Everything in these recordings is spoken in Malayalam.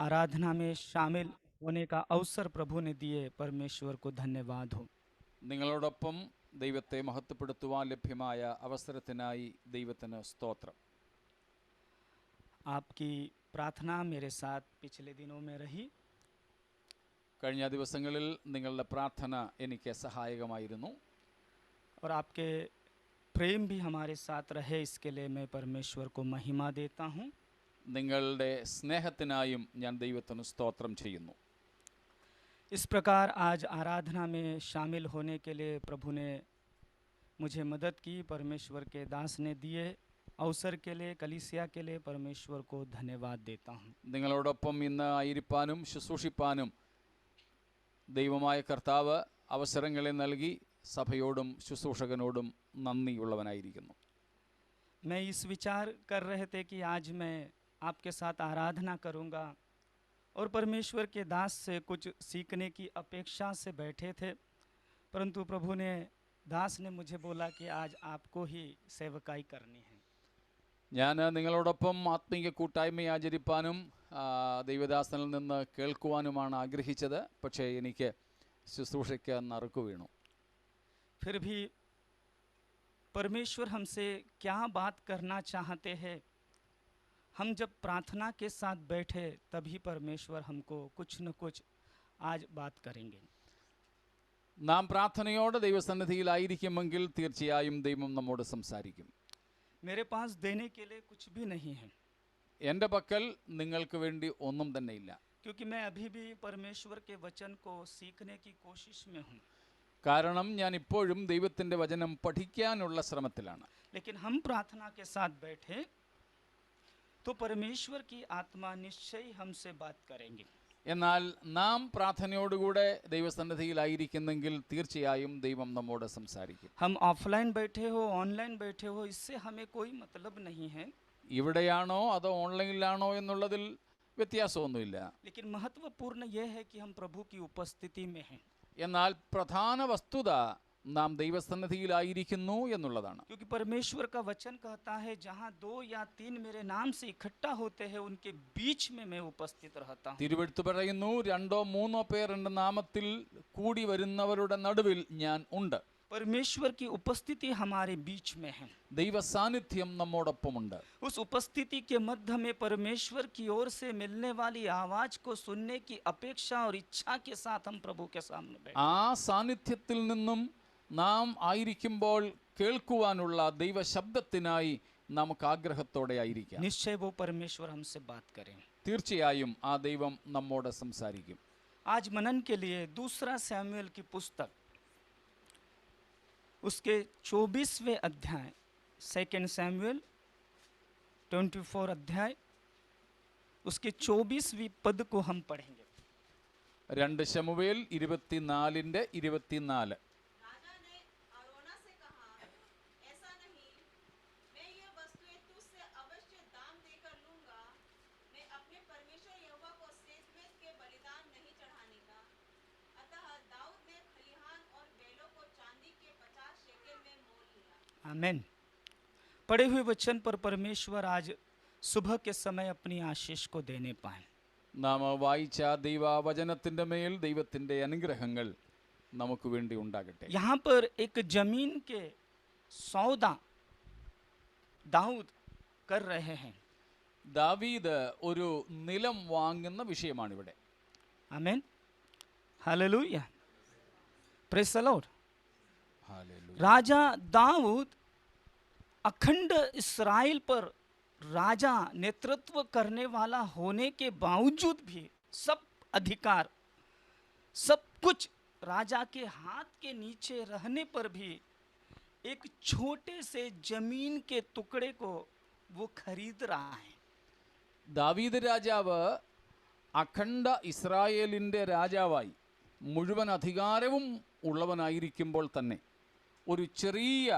आराधना में शामिल होने का अवसर प्रभु ने दिए, परमेश्वर को धन्यवाद हो। നിങ്ങളോടൊപ്പം ദൈവത്തെ മഹത്വപ്പെടുത്തുവാൻ ലഭ്യമായ അവസരത്തിനായി ദൈവത്തിന് സ്തോത്രം. आपकी प्रार्थना मेरे साथ पिछले दिनों में रही കഴിഞ്ഞ ദിവസങ്ങളിൽ നിങ്ങളുടെ പ്രാർത്ഥന എനിക്ക് സഹായകമായിരുന്നു. और आपके प्रेम भी हमारे साथ रहे, इसके लिए मैं परमेश्वर को महिमा देता हूँ. നിങ്ങളുടെ സ്നേഹത്തിനായും ഞാൻ ദൈവത്തിന് സ്തോത്രം ചെയ്യുന്നു. इस प्रकार आज आराधना में शामिल होने के लिए प्रभु ने मुझे मदद की. परमेश्वर के दास ने दिए अवसर के लिए, कलीसिया के लिए परमेश्वर को धन्यवाद देता हूँ. നിങ്ങളോടൊപ്പം ഇന്ന് ആയിരിക്കാനും ശുശ്രൂഷിപ്പാനും ദൈവമായ കർത്താവ് അവസരങ്ങളെ നൽകി സഭയോടും ശുശ്രൂഷകനോടും നന്ദിയുള്ളവനായിരിക്കുന്നു. मैं इस विचार कर रहे थे कि आज मैं आपके साथ आराधना करूँगा और परमेश्वर के दास से कुछ सीखने की अपेक्षा से बैठे थे, परंतु प्रभु ने दास ने मुझे बोला कि आज आपको ही सेवकाई करनी है. ഞാൻ നിങ്ങളോടൊപ്പം ആത്മീയ കൂട്ടായ്മ ആചരിപ്പാനും ദൈവദാസനിൽ നിന്ന് കേൾക്കുവാനുമാണ് ആഗ്രഹിച്ചത്. പക്ഷേ എനിക്ക് ശുശ്രൂഷയ്ക്ക് നറുക്കു വീണു. फिर भी परमेश्वर हमसे क्या बात करना चाहते हैं, हम जब प्रार्थना के साथ बैठे तभी परमेश्वर हमको कुछ न कुछ आज बात करेंगे. നാം പ്രാർത്ഥനയോടെ ദൈവസന്നിധിയിലായിരിക്കുമെങ്കിൽ തീർച്ചയായും ദൈവം നമ്മോട് സംസാരിക്കും. मेरे पास देने के लिए कुछ भी नहीं है, എൻ്റെ പക്കൽ നിങ്ങൾക്ക് വേണ്ടി ഒന്നും തന്നെയില്ല. क्योंकि मैं अभी भी परमेश्वर के वचन को सीखने की कोशिश में हूँ. കാരണം ഞാൻ ഇപ്പോഴും ദൈവത്തിൻ്റെ വചനം പഠിക്കാനുള്ള ശ്രമത്തിലാണ്. लेकिन हम प्रार्थना के साथ बैठे तो परमेश्वर की आत्मा निश्चय हमसे बात करेंगे. എന്നാൽ നാം പ്രാർത്ഥനയോടുകൂടെ ദൈവസന്നിധിയിലായിരിക്കുന്നെങ്കിൽ തീർച്ചയായും ദൈവം നമ്മോട് സംസാരിക്കും. हम ऑफलाइन बैठे हो ऑनलाइन बैठे हो इससे हमें कोई मतलब नहीं है, ഇവിടെയാണോ അതോ ഓൺലൈനിലാണോ എന്നുള്ളതിൽ വ്യത്യാസമൊന്നുമില്ല. लेकिन महत्वपूर्ण यह है कि हम प्रभु की उपस्थिति में हैं. എന്നാൽ പ്രധാന വസ്തുത നാം ദൈവസന്നിധിയിലായിരിക്കുന്നു എന്നുള്ളതാണ്. क्योंकि परमेश्वर का वचन कहता है जहाँ 2 या 3 मेरे नाम से इकट्ठा होते हैं उनके बीच में मैं उपस्थित रहता हूँ. തിരുവെഴുത്ത് പറയുന്നു, 2-3 പേർ എൻ്റെ നാമത്തിൽ കൂടി വരുന്നവരുടെ നടുവിൽ ഞാൻ ഉണ്ട്. परमेश्वर की उपस्थिति हमारे बीच में है. ദൈവ സാന്നിധ്യം നമ്മോടൊപ്പമുണ്ട്. उस उपस्थिति के मध्य में परमेश्वर की ओर से मिलने वाली आवाज को सुनने की अपेक्षा और इच्छा के साथ हम प्रभु के सामने बैठे. ആ സാന്നിധ്യത്തിൽ നിന്നും നാം ആയിരിക്കുമ്പോൾ കേൾക്കുവാനുള്ള ദൈവ ശബ്ദത്തിനായി നമുക്ക് ആഗ്രഹത്തോടെ ആയിരിക്കാം. निश्चय वो परमेश्वर हमसे बात करें. തീർച്ചയായും ആ ദൈവം നമ്മോട് സംസാരിക്കും. आज मनन के लिए 2 शमूएल की पुस्तक उसके 24वें अध्याय 2 शमूएल 24 अध्याय उसके 24वीं पद को हम पढ़ेंगे. 2 ശമൂവേൽ 24:24. आमेन. पढ़े हुए वचन पर परमेश्वर आज सुबह के समय अपनी आशीष को देने पाए. നാം വായിച്ച ദൈവവചനത്തിൻ്റെ മേൽ ദൈവത്തിൻ്റെ അനുഗ്രഹങ്ങൾ നമുക്ക് വേണ്ടി ഉണ്ടാകട്ടെ. यहाँ पर एक जमीन के सौदा दाऊद कर रहे हैं. ദാവീദ് ഒരു നിലം വാങ്ങുന്ന വിഷയമാണിവിടെ. Amen. Hallelujah. Praise the lord. राजा दाऊद अखंड इस्राएल पर राजा नेतृत्व करने वाला होने के बावजूद भी सब अधिकार सब कुछ राजा के हाथ के नीचे रहने पर भी एक छोटे से जमीन के टुकड़े को वो खरीद रहा है. ദാവീദ് രാജാവ് അഖണ്ഡ ഇസ്രായേലിൻ്റെ രാജാവായി മുഴുവൻ അധികാരവും ഉള്ളവനായിരിക്കുമ്പോൾ തന്നെ ഒരു ചെറിയ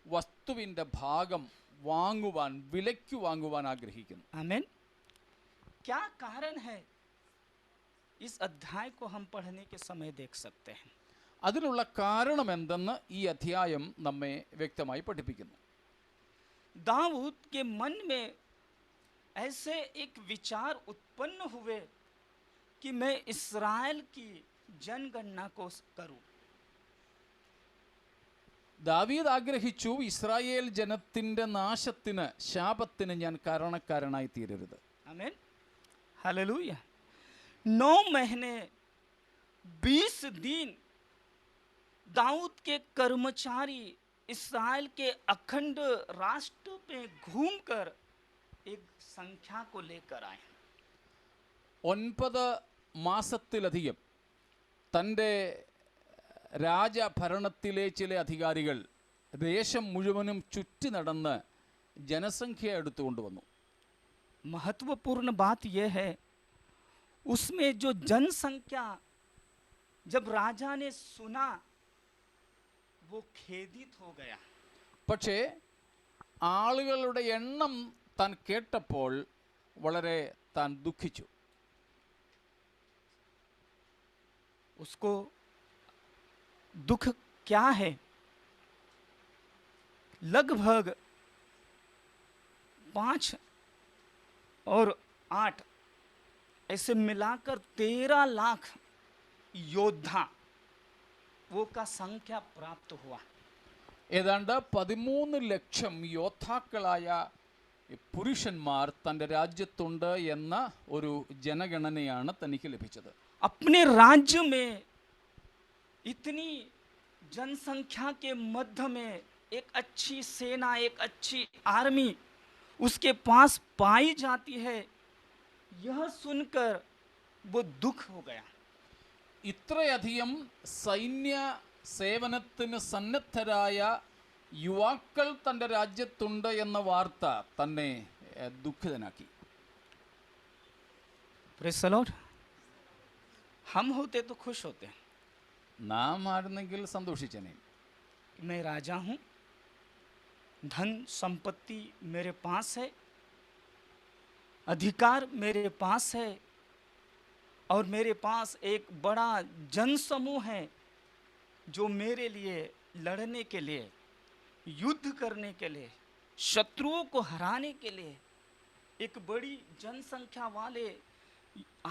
വസ്തുവിൻ്റെ ഭാഗം വാങ്ങുവാൻ, വിലയ്ക്ക് വാങ്ങുവാൻ ആഗ്രഹിക്കുന്നു. आमीन. क्या कारण है, इस अध्याय को हम पढ़ने के समय देख सकते हैं. അതിനുള്ള കാരണം എന്തെന്ന് ഈ അധ്യായം നമ്മെ വ്യക്തമായി പഠിപ്പിക്കുന്നു. दाऊद के मन में ऐसे एक विचार उत्पन्न हुए कि मैं इस्राएल की जनगणना को करूं। ദാവീദ് ആഗ്രഹിച്ചു ഇസ്രായേൽ ജനത്തിന്റെ നാശത്തിന്, ശാപത്തിന് ഞാൻ കാരണക്കാരനായി തീരരുത്. आमीन, हालेलुया। 9 महीने 20 दिन दाऊद के कर्मचारी इस्राएल के अखंड राष्ट्र पे घूमकर एक संख्या को लेकर आए। 9 മാസത്തിലധികം തൻ്റെ രാജഭരണത്തിലെ ചില അധികാരികൾ ദേശം മുഴുവനും ചുറ്റി നടന്ന് ജനസംഖ്യ എടുത്തുകൊണ്ടുവന്നു. महत्वपूर्ण बात यह है, उसमें जो जनसंख्या जब राजा ने सुना वो खेदित हो गया। പക്ഷേ ആളുകളുടെ എണ്ണം താൻ കേട്ടപ്പോൾ വളരെ താൻ ദുഃഖിച്ചു. उसको दुख क्या है? लगभग 5 और 8 ऐसे मिलाकर 13 लाख योद्धा वो का संख्या प्राप्त हुआ। ഏതാണ്ട് 13 ലക്ഷം യോദ്ധാക്കളായ പുരുഷന്മാർ തൻ്റെ രാജ്യത്തുണ്ട് എന്ന ഒരു ജനഗണനയാണ് തനിക്ക് ലഭിച്ചത്. अपने राज्य में इतनी जनसंख्या के मध्य में एक अच्छी सेना, एक अच्छी आर्मी उसके पास पाई जाती है, यह सुनकर वो दुख हो गया। ഇത്രയധികം സൈന്യ സേവനത്തിന് സന്നദ്ധരായ യുവാക്കൾ തൻ്റെ രാജ്യത്തുണ്ട് എന്ന വാർത്ത തന്നെ ദുഃഖിതനാക്കി. Praise the Lord. हम होते तो खुश होते, നാം ആയിരുന്നെങ്കിൽ സന്തോഷിച്ചനെ. मैं राजा हूँ, धन संपत्ति मेरे पास है, अधिकार मेरे पास है, और मेरे पास एक बड़ा जनसमूह है जो मेरे लिए लड़ने के लिए, युद्ध करने के लिए, शत्रुओं को हराने के लिए एक बड़ी जनसंख्या वाले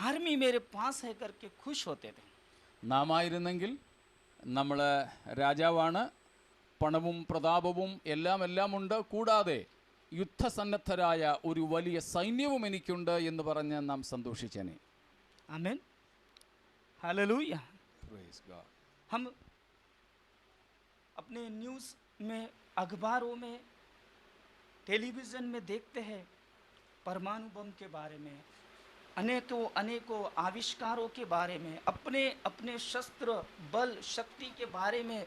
आर्मी मेरे पास है करके खुश होते थे। നാം ആയിരുന്നെങ്കിൽ നമ്മൾ രാജാവാണ്, പണവും പ്രതാപവും എല്ലാം ഉണ്ട്, കൂടാതെ യുദ്ധസന്നദ്ധരായ ഒരു വലിയ സൈന്യവും എനിക്കുണ്ട് എന്ന് പറഞ്ഞ് നാം സന്തോഷിച്ചേനെ. आमीन, हालेलुया। हम अपने न्यूज़ में, अखबारों में, टेलीविज़न में देखते हैं परमाणु बम के बारे में, अनेकों आविष्कारों के बारे में, अपने अपने शस्त्र बल शक्ति के बारे में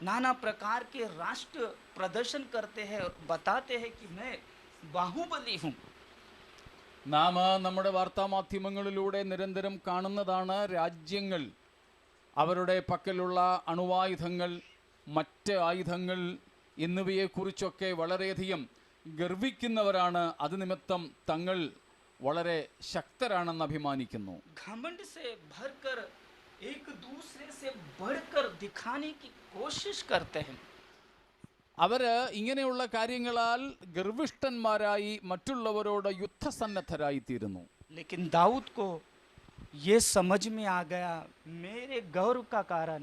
नाना प्रकार के राष्ट्र प्रदर्शन करते हैं और बताते हैं कि मैं बाहुबली हूँ। നാം നമ്മുടെ വാർത്താമാധ്യമങ്ങളിലൂടെ നിരന്തരം കാണുന്നതാണ് രാജ്യങ്ങൾ അവരുടെ പക്കലുള്ള അണുവായുധങ്ങൾ, മറ്റ് ആയുധങ്ങൾ എന്നിവയെക്കുറിച്ചൊക്കെ വളരെയധികം ഗർവിക്കുന്നവരാണ്. അത് നിമിത്തം തങ്ങൾ വളരെ ശക്തരാണെന്ന് അഭിമാനിക്കുന്നു. घमंड से भरकर एक दूसरे से बढ़कर दिखाने की कोशिश करते हैं। അവർ ഇങ്ങനെയുള്ള കാര്യങ്ങളാൽ ഗർവിഷ്ഠന്മാരായി മറ്റുള്ളവരോട് യുദ്ധസന്നദ്ധരായി തീരുന്നു. लेकिन दाऊद को ये समझ में आ गया, मेरे गौरव का कारण,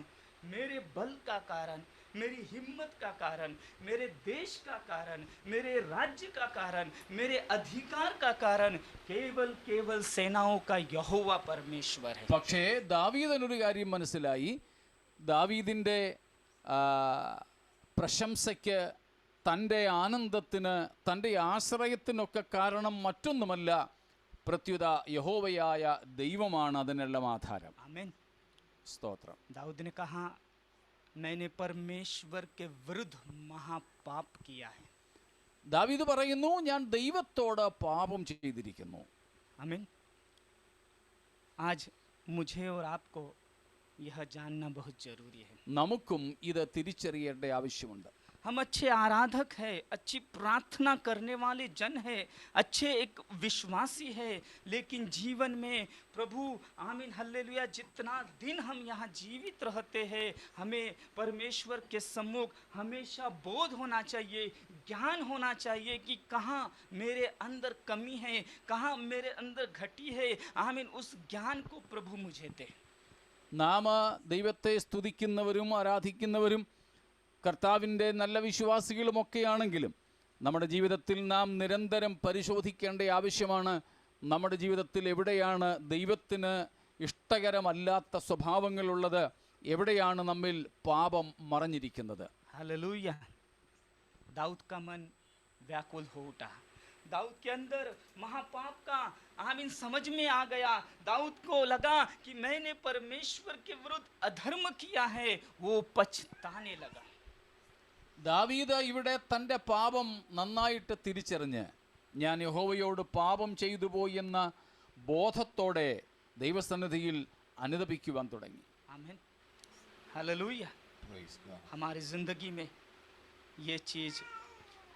मेरे बल का कारण, मेरी हिम्मत का कारण, मेरे देश का कारण, मेरे राज्य का कारण, मेरे अधिकार का कारण केवल सेनाओं का यहोवा परमेश्वर है। പക്ഷേ ദാവീദിനൊരു കാര്യം മനസ്സിലായി. ദാവീദിൻ്റെ പ്രശംസയ്ക്ക്, തൻ്റെ ആനന്ദത്തിന്, തൻ്റെ ആശ്രയത്തിനൊക്കെ കാരണം മറ്റൊന്നുമല്ല, പ്രത്യുത യഹോവയായ ദൈവമാണ് അതിനെല്ലാം ആധാരം. आमीन। സ്തോത്രം. दाऊद ने कहा, मैंने परमेश्वर के विरुद्ध महापाप किया है। ദാവീദ് പറയുന്നു, ഞാൻ ദൈവത്തോട് പാപം ചെയ്തിരിക്കുന്നു. आमीन। आज मुझे और आपको यह जानना बहुत जरूरी है। നമുക്കും ഇത് തിരിച്ചറിയേണ്ട ആവശ്യമുണ്ട്. हम अच्छे आराधक हैं, अच्छी प्रार्थना करने वाले जन हैं, अच्छे एक विश्वासी है, लेकिन जीवन में प्रभु आमीन हल्लेलुया जितना दिन हम यहाँ जीवित रहते हैं, हमें परमेश्वर के सम्मुख हमेशा बोध होना चाहिए, ज्ञान होना चाहिए कि कहाँ मेरे अंदर कमी है, कहाँ मेरे अंदर घटी है। आमीन। उस ज्ञान को प्रभु मुझे दे। നാം ദൈവത്തെ സ്തുതിക്കുന്നവരും ആരാധിക്കുന്നവരും കർത്താവിൻ്റെ നല്ല വിശ്വാസികളുമൊക്കെയാണെങ്കിലും നമ്മുടെ ജീവിതത്തിൽ നാം നിരന്തരം പരിശോധിക്കേണ്ട ആവശ്യമാണ്. നമ്മുടെ ജീവിതത്തിൽ എവിടെയാണ് ദൈവത്തിന് ഇഷ്ടകരമല്ലാത്ത സ്വഭാവങ്ങളുള്ളത്, എവിടെയാണ് നമ്മിൽ പാപം മറഞ്ഞിരിക്കുന്നത്. हालेलुया। दाऊद का मन व्याकुल हो उठा। दाऊद के अंदर महापाप का आमीन समझ में आ गया। दाऊद को लगा कि मैंने परमेश्वर के विरुद्ध अधर्म किया है। वो पछताने लगा। ദാവീദ് ഇവിടെ തൻ്റെ പാപം നന്നായിട്ട് തിരിച്ചറിഞ്ഞ് ഞാൻ യഹോവയോട് പാപം ചെയ്തു പോയി എന്ന ബോധത്തോടെ ദൈവസന്നിധിയിൽ അനുതപിക്കുവാൻ തുടങ്ങി. आमीन। हालेलुया। हमारी जिंदगी में ये चीज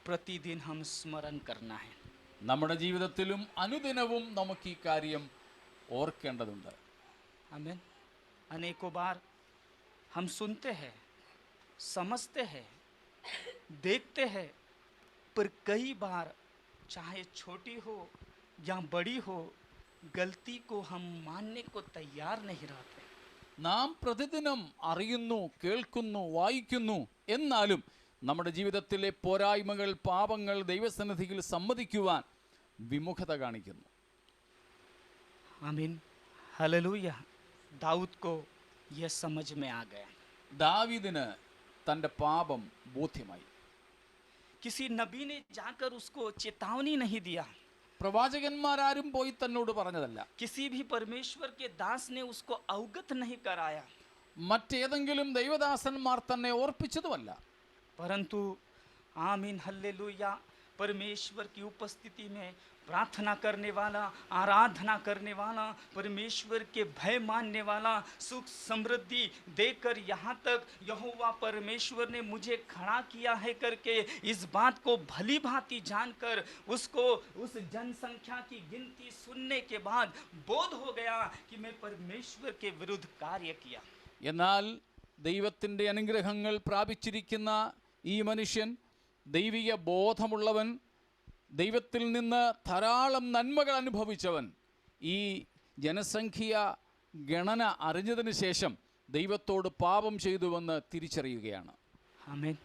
प्रतिदिन हम स्मरण करना है। നമ്മുടെ ജീവിതത്തിലും അനുദിനവും നമുക്ക് ഈ കാര്യം ഓർക്കേണ്ടതുണ്ട്. आमीन। अनेकों बार हम सुनते हैं, समझते हैं, देखते हैं, पर कई बार चाहे छोटी हो या बड़ी हो, गलती को हम मानने को तैयार नहीं रहते। നാം പ്രതിദിനം അറിയുന്നു, കേൾക്കുന്നു, വായിക്കുന്നു, എന്നാലും നമ്മുടെ ജീവിതത്തിലെ പോരായ്മകൾ, പാപങ്ങൾ ദൈവസന്നിധിയിൽ സമ്മതിക്കുവാൻ വിമുഖത കാണിക്കുന്നു. आमीन। हालेलुया। दाऊद को यह समझ में आ गया। ദാവീദിന് തൻ്റെ പാപം ബോധ്യമായി. किसी नबी ने जाकर उसको चेतावनी नहीं दिया। പ്രവാചകന്മാരാരും പോയി തന്നോട് പറഞ്ഞതല്ല. किसी भी परमेश्वर के दास ने उसको अवगत नहीं कराया। മറ്റേതെങ്കിലും ദൈവദാസന്മാർ തന്നെ ഓർപ്പിച്ചതുമല്ല. परंतु आमीन हल्लेलुया, परमेश्वर की उपस्थिति में प्रार्थना करने वाला, आराधना करने वाला, परमेश्वर के भय मानने वाला, सुख समृद्धि देकर यहाँ तक यहोवा परमेश्वर ने मुझे खड़ा किया है करके इस बात को भली भांति जानकर उसको उस जनसंख्या की गिनती सुनने के बाद बोध हो गया कि मैं परमेश्वर के विरुद्ध कार्य किया। എന്നാൽ ദൈവത്തിൻ്റെ അനുഗ്രഹങ്ങൾ പ്രാപിച്ചിരിക്കുന്ന ഈ മനുഷ്യൻ, ദൈവിക ബോധമുള്ളവൻ, ദൈവത്തിൽ നിന്ന് ധാരാളം നന്മകൾ അനുഭവിച്ചവൻ, ഈ ജനസംഖ്യ ഗണന അറിഞ്ഞതിന് ശേഷം ദൈവത്തോട് പാപം ചെയ്തുവെന്ന് തിരിച്ചറിയുകയാണ്. आमीन।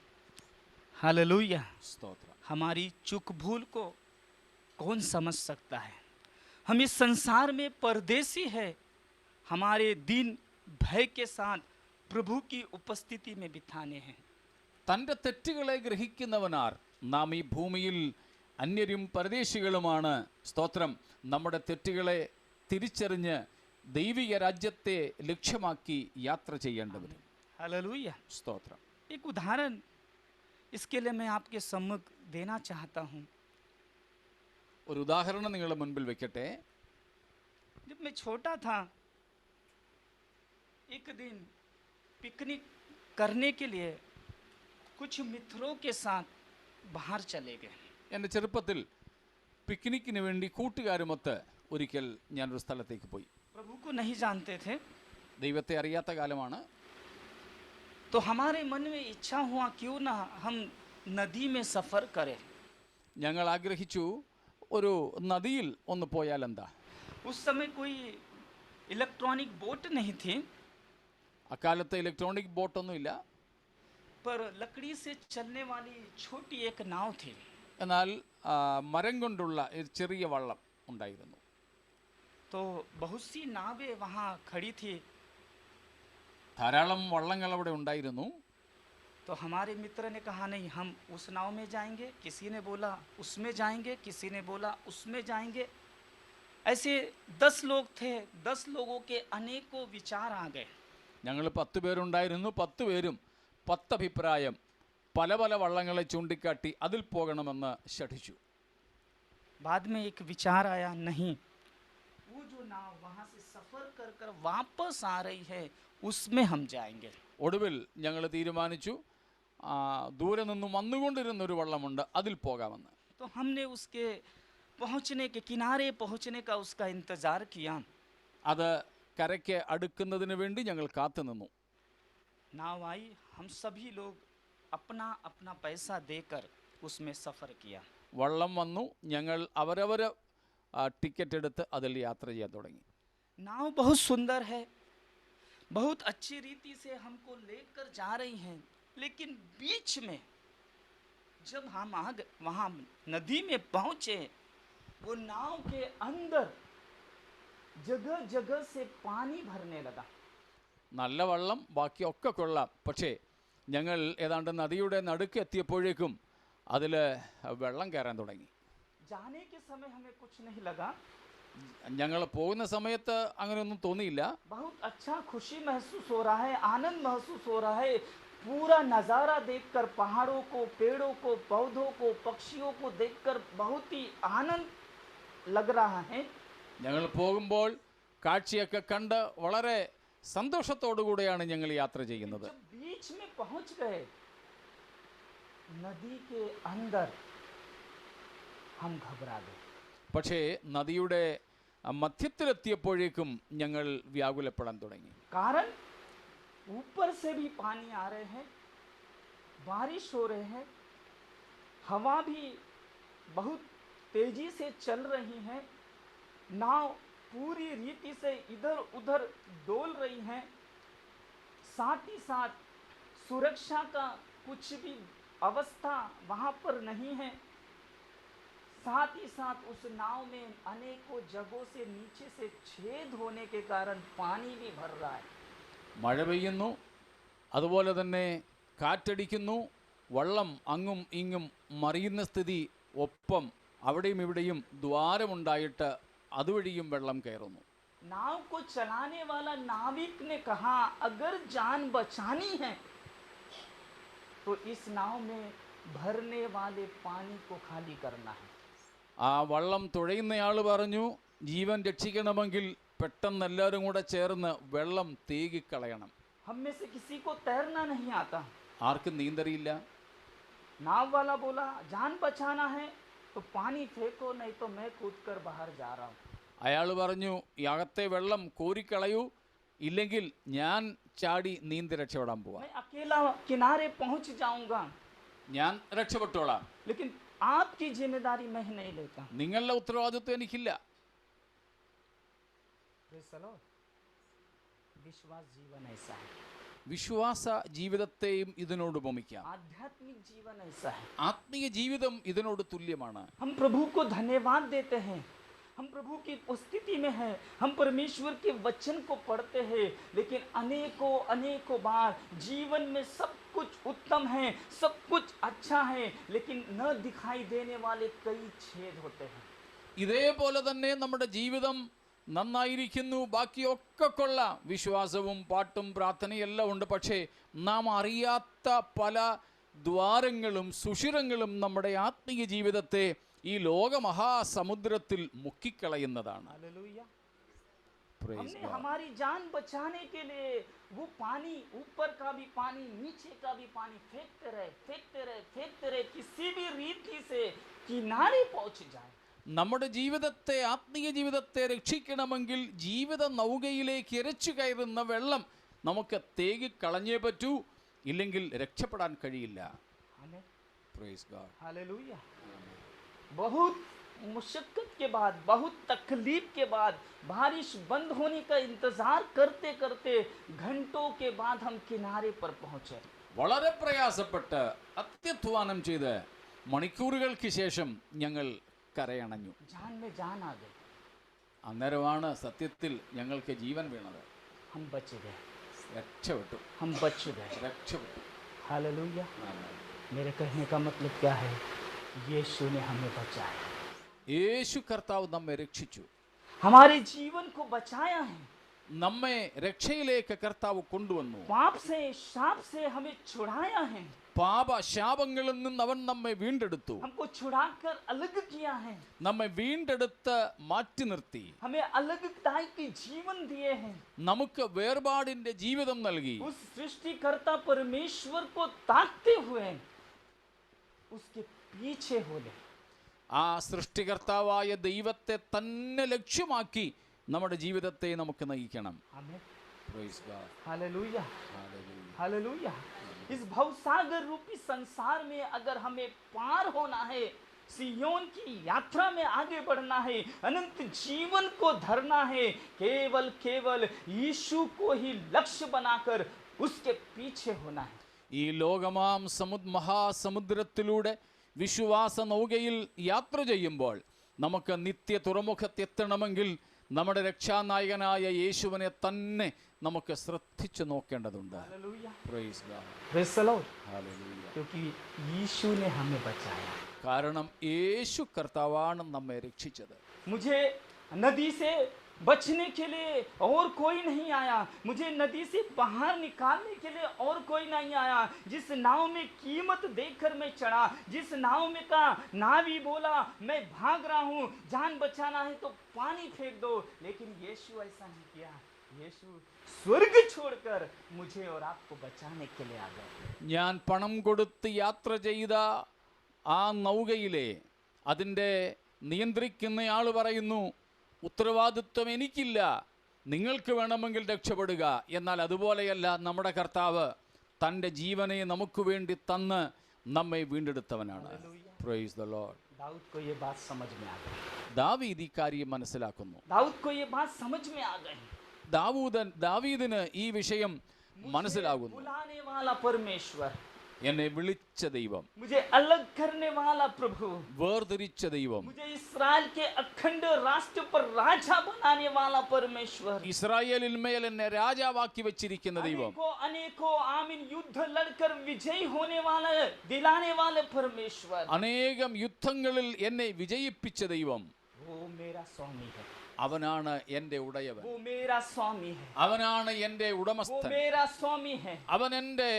हालेलुया। സ്തോത്രം. हमारी चूक भूल को कौन समझ सकता है? हम इस संसार में परदेसी है। हमारे दिन भय के साथ प्रभु की उपस्थिति में बिताने हैं। തൻ്റെ തെറ്റുകളെ ഗ്രഹിക്കുന്നവനാർ. നാം ഈ ഭൂമിയിൽ അന്യരും പരദേശികളുമാണ്. സ്തോത്രം. നമ്മുടെ തെറ്റുകളെ തിരിച്ചറിഞ്ഞ് ദൈവിക രാജ്യത്തെ ലക്ഷ്യമാക്കി യാത്ര ചെയ്യേണ്ടവരും. हालेलुया। സ്തോത്രം. एक उदाहरण इसके लिए मैं आपके सम्मुख देना चाहता हूँ। ഒരു ഉദാഹരണം നിങ്ങളുടെ മുൻപിൽ വെക്കട്ടെ. जब मैं छोटा था, एक दिन पिकनिक करने के लिए कुछ मित्रों के साथ बाहर चले गए। എൻ്റെ ചെറുപ്പത്തിൽ പിക്നിക്കിന് വേണ്ടി കൂട്ടുകാരുമൊത്ത് ഒരിക്കൽ ഞാനൊരു സ്ഥലത്തേക്ക് പോയി. प्रभु को नहीं जानते थे, ദൈവത്തെ അറിയാത്ത കാലമാണ്. तो हमारे मन में इच्छा हुआ क्यों ना हम नदी में सफ़र करें। ഞങ്ങൾ ആഗ്രഹിച്ചു ഒരു നദിയിൽ ഒന്ന് പോയാൽ എന്താ. उस समय कोई इलेक्ट्रॉनिक बोट नहीं थी, അക്കാലത്ത് ഇലക്ട്രോണിക് ബോട്ടൊന്നുമില്ല. पर लकड़ी से चलने वाली छोटी एक नाव थी। എന്നാൽ മരം കൊണ്ടുള്ള ഒരു ചെറിയ വള്ളം ഉണ്ടായിരുന്നു. तो बहुत सी नावें वहाँ खड़ी थी। ധാരാളം വള്ളങ്ങൾ അവിടെ ഉണ്ടായിരുന്നു. तो हमारे मित्र ने कहा नहीं, हम उस नाव में जाएंगे। किसी ने बोला उसमें जाएंगे, किसी ने बोला उसमें जाएंगे। ऐसे 10 लोग थे। 10 लोगों के अनेकों विचार आ गए। ഞങ്ങൾ 10 പേരുണ്ടായിരുന്നു. 10 പേരും 10 അഭിപ്രായം, പല പല വള്ളങ്ങളെ ചൂണ്ടിക്കാട്ടി അതിൽ പോകണമെന്ന് ശഠിച്ചു. बाद में एक विचार आया, नहीं, वो जो नाव वहाँ से सफ़र कर कर वापस आ रही है उसमें हम जाएंगे। ഒടുവിൽ ഞങ്ങൾ തീരുമാനിച്ചു, ദൂരെ നിന്നും വന്നുകൊണ്ടിരുന്നൊരു വള്ളമുണ്ട്, അതിൽ പോകാമെന്ന്. तो हमने उसके पहुँचने के किनारे पहुँचने का उसका इंतज़ार किया। അത് കരയ്ക്ക് അടുക്കുന്നതിന് വേണ്ടി ഞങ്ങൾ കാത്തു നിന്നു. नाव आई, हम सभी लोग अपना अपना पैसा देकर उसमें सफ़र किया। വള്ളം വന്നു, ഞങ്ങൾ അവരവർ ടിക്കറ്റ് എടുത്ത് അതിൽ യാത്ര ചെയ്യാൻ തുടങ്ങി. नाव बहुत सुंदर है, बहुत अच्छी रीति से हमको लेकर जा रही हैं, लेकिन बीच में जब हम वहाँ नदी में पहुँचे, वो नाव के अंदर जगह जगह से पानी भरने लगा. നല്ല വള്ളം, ബാക്കിയൊക്കെ കൊള്ളാം. പക്ഷേ ഞങ്ങൾ ഏതാണ്ട് നദിയുടെ നടുക്ക് എത്തിയപ്പോഴേക്കും അതിൽ വെള്ളം കയറാൻ തുടങ്ങി. जाने के समय हमें कुछ नहीं लगा, ഞങ്ങൾ പോകുന്ന സമയത്ത് അങ്ങനെയൊന്നും തോന്നിയില്ല. बहुत अच्छा खुशी महसूस हो रहा है, आनंद महसूस हो रहा है. पूरा नज़ारा देखकर, पहाड़ों को, पेड़ों को, पौधों को, पक्षियों को देखकर बहुत ही आनंद लग रहा है. ഞങ്ങൾ പോകുമ്പോൾ കാഴ്ചയൊക്കെ കണ്ട് വളരെ സന്തോഷത്തോടു കൂടെയാണ് ഞങ്ങൾ യാത്ര ചെയ്യുന്നത്. जब बीच में पहुंच गए, नदी के अंदर हम घबरा गए. പക്ഷേ നദിയുടെ മധ്യത്തിലെത്തിയപ്പോഴേക്കും ഞങ്ങൾ വ്യാകുലപ്പെടാൻ തുടങ്ങി. कारण ऊपर से भी पानी आ रहे हैं, बारिश हो रहे हैं, हवा भी बहुत तेजी से चल रही है, नाव पूरी रीति से इधर उधर डोल रही है. साथ ही साथ सुरक्षा का कुछ भी अवस्था वहाँ पर नहीं है. साथ ही साथ उस नाव में अनेकों जगहों से नीचे से छेद होने के कारण पानी भी भर रहा है. മഴ പെയ്യുന്നു, അതുപോലെ തന്നെ കാറ്റടിക്കുന്നു, വള്ളം അങ്ങും ഇങ്ങും മറിയുന്ന സ്ഥിതി, ഒപ്പം അവിടെയും ഇവിടെയും ദ്വാരമുണ്ടായിട്ട് അതുവഴിയും വെള്ളം കയറുന്നു. नाव को चलाने वाला नाविक ने कहा, अगर जान बचानी है तो इस नाव में भरने वाले पानी को खाली करना है. ആ വള്ളം തുഴയുന്നയാൾ പറഞ്ഞു, ജീവൻ രക്ഷിക്കണമെങ്കിൽ പെട്ടെന്ന് എല്ലാവരും കൂടെ ചേർന്ന് വെള്ളം തേകിക്കളയണം. हम में से किसी को तैरना नहीं आता. ആർക്കും നീന്തറിയില്ല. नाव वाला बोला, जान बचाना है तो पानी फेंको, नहीं तो मैं कूद कर बाहर जा रहा हूँ. അയാൾ പറഞ്ഞു, ഈ അകത്തെ വെള്ളം കോരിക്കളയൂ, ഇല്ലെങ്കിൽ ഞാൻ ചാടി നീന്തി രക്ഷപ്പെടാൻ പോവാം. मैं अकेला किनारे पहुँच जाऊंगा, ഞാൻ രക്ഷപ്പെട്ടോളാം, लेकिन आपकी जिम्मेदारी मैं नहीं लेता. നിങ്ങളുടെ ഉത്തരവാദിത്വം എനിക്കില്ല. विश्वास जीवन ऐसा है, വിശ്വാസ ജീവിതത്തെയും ഇതിനോട് ഉപമിക്കാം. आध्यात्मिक जीवन ऐसा है. ആത്മീയ ജീവിതം ഇതിനോട് തുല്യമാണ്. हम प्रभु को धन्यवाद देते हैं, हम प्रभु की उपस्थिति में हैं, हम परमेश्वर के वचन को पढ़ते हैं, लेकिन अनेकों अनेकों बार जीवन में सब कुछ उत्तम है, सब कुछ अच्छा है, लेकिन न दिखाई देने वाले कई छेद होते हैं. ഇതേപോലെ തന്നെ നമ്മുടെ ജീവിതം നന്നായിരിക്കുന്നു, ബാക്കിയൊക്കെ കൊള്ളാം, വിശ്വാസവും പാട്ടും പ്രാർത്ഥനയും എല്ലാം ഉണ്ട്. പക്ഷേ നാം അറിയാത്ത പല ദ്വാരങ്ങളും സുഷിരങ്ങളും നമ്മുടെ ആത്മീയ ജീവിതത്തെ ഈ ലോകമഹാസമുദ്രത്തിൽ മുക്കിക്കളയുന്നതാണ്. हालेलुया. Praise हमने God. हमारी जान बचाने के लिए वो पानी, ऊपर का भी पानी, नीचे का भी पानी फेंकते रहे, फेंकते रहे, फेंकते रहे, किसी भी रीति से किनारे पहुंच जाए. നമ്മുടെ ജീവിതത്തെ, ആത്മീയ ജീവിതത്തെ രക്ഷിക്കണമെങ്കിൽ ജീവിത നൗകയിലേക്ക് ഇരച്ചു കയറുന്ന വെള്ളം നമുക്ക് തേകിക്കളഞ്ഞേ പറ്റൂ, ഇല്ലെങ്കിൽ രക്ഷപ്പെടാൻ കഴിയില്ല. आमीन. Praise God. हालेलुया. बहुत मुशक्कत के बाद, बहुत तकलीफ के बाद, बारिश बंद होने का इंतजार करते करते घंटों के बाद हम किनारे पर पहुंचे. വളരെ പ്രയാസപ്പെട്ട് അത്യധ്വാനം ചെയ്ത് മണിക്കൂറുകൾക്ക് ശേഷം ഞങ്ങൾ കരയണഞ്ഞു. जान में जान आ गई, അന്നേരമാണ് സത്യത്തിൽ ഞങ്ങൾക്ക് ജീവൻ വീണത്. हम बच गए, രക്ഷപ്പെട്ടു, हम बच गए. രക്ഷപ്പെട്ടു. हालेलुया. मेरे कहने का मतलब क्या है? यीशु ने हमें बचाया, യേശു കർത്താവ് നമ്മെ രക്ഷിച്ചു, हमारे जीवन को बचाया है. നമ്മെ രക്ഷയിലേക്ക് കർത്താവ് കൊണ്ടുവന്നു. पाप से, शाप से हमें छुड़ाया है, പാപ ശാപങ്ങളിൽ നിന്ന് അവൻ നമ്മെ വീണ്ടെടുത്തു, हमको छुड़ाकर अलग किया है, നമ്മെ വീണ്ടെടുത്ത് മാറ്റി നിർത്തി, हमें अलगताई के जीवन दिए हैं. നമുക്ക് വേർപാടിന്റെ ജീവിതം നൽകി. उस सृष्टिकर्ता परमेश्वर को ताकते हुए उसके पीछे हो ले. ആ സൃഷ്ടികർത്താവായ ദൈവത്തെ തന്നെ ലക്ഷ്യമാക്കി നമ്മുടെ ജീവിതത്തെ നമുക്ക് നയിക്കണം. आमीन. Praise God. Hallelujah. Hallelujah. Hallelujah. इस भवसागर रूपी संसार में अगर हमें पार होना है, सियोन की यात्रा में आगे बढ़ना है, अनंत जीवन को धरना है, केवल यीशु को ही लक्ष्य बनाकर उसके पीछे होना है। ഈ ലോകമാം മഹാസമുദ്രത്തിലൂടെ വിശ്വാസ നൗകയിൽ യാത്ര ചെയ്യുമ്പോൾ നമുക്ക് നിത്യ തുറമുഖത്തെത്തണമെങ്കിൽ നമ്മുടെ രക്ഷാനായകനായ യേശുവിനെ തന്നെ നമുക്ക് ശ്രദ്ധിച്ചു നോക്കേണ്ടതുണ്ട്. Hallelujah, Praise God. Praise the Lord, Hallelujah. क्योंकि यीशु ने हमें बचाया। കാരണം യേശു കർത്താവാണ് നമ്മെ രക്ഷിച്ചത്. मुझे नदी से बचने के लिए और कोई नहीं आया, मुझे नदी से बाहर निकालने के लिए और कोई नहीं आया। जिस नाव में कीमत देखकर मैं चढ़ा, जिस नाव में का नावी बोला मैं भाग रहा हूँ, जान बचाना है तो पानी फेंक दो, लेकिन यीशु ऐसा नहीं किया। यीशु स्वर्ग छोड़कर मुझे और आपको बचाने के लिए आ गए। ഞാൻ പണം കൊടുത്ത് യാത്ര ചെയ്ത ആ നൗകയിലെ അതിൻ്റെ നിയന്ത്രിക്കുന്നയാൾ പറയുന്നു, ഉത്തരവാദിത്വം എനിക്കില്ല, നിങ്ങൾക്ക് വേണമെങ്കിൽ രക്ഷപ്പെടുക. എന്നാൽ അതുപോലെയല്ല, നമ്മുടെ കർത്താവ് തൻ്റെ ജീവനെ നമുക്ക് വേണ്ടി തന്ന് നമ്മെ വീണ്ടെടുത്തവനാണ്. Praise the Lord. दाऊद को ये बात समझ में आ गई, ദാവീദ് ഈ കാര്യം മനസ്സിലാക്കുന്നു. दाऊद को ये बात समझ में आ गई। ദാവീദിന് ഈ വിഷയം മനസ്സിലാകുന്നു. बुलाने वाला परमेश्वर, എന്നെ വിളിച്ച ദൈവം, मुझे अलग करने वाला प्रभु, വേർതിരിച്ച ദൈവം, मुझे इस्राएल के अखंड राष्ट्र पर राजा बनाने वाला परमेश्वर, ഇസ്രായേലിന്മേൽ എന്നെ രാജാവാക്കി വെച്ചിരിക്കുന്ന ദൈവം, अनेकों आमीन युद्ध लड़कर विजयी होने वाला दिलाने वाले परमेश्वर, അനേകം യുദ്ധങ്ങളിൽ എന്നെ വിജയിപ്പിച്ച ദൈവം, वो मेरा स्वामी है, അവനാണ് എൻ്റെ ഉടയവൻ, वो मेरा स्वामी है, അവനാണ് എൻ്റെ वो ഉടമസ്ഥൻ, मेरा स्वामी है। അവൻ എൻ്റെ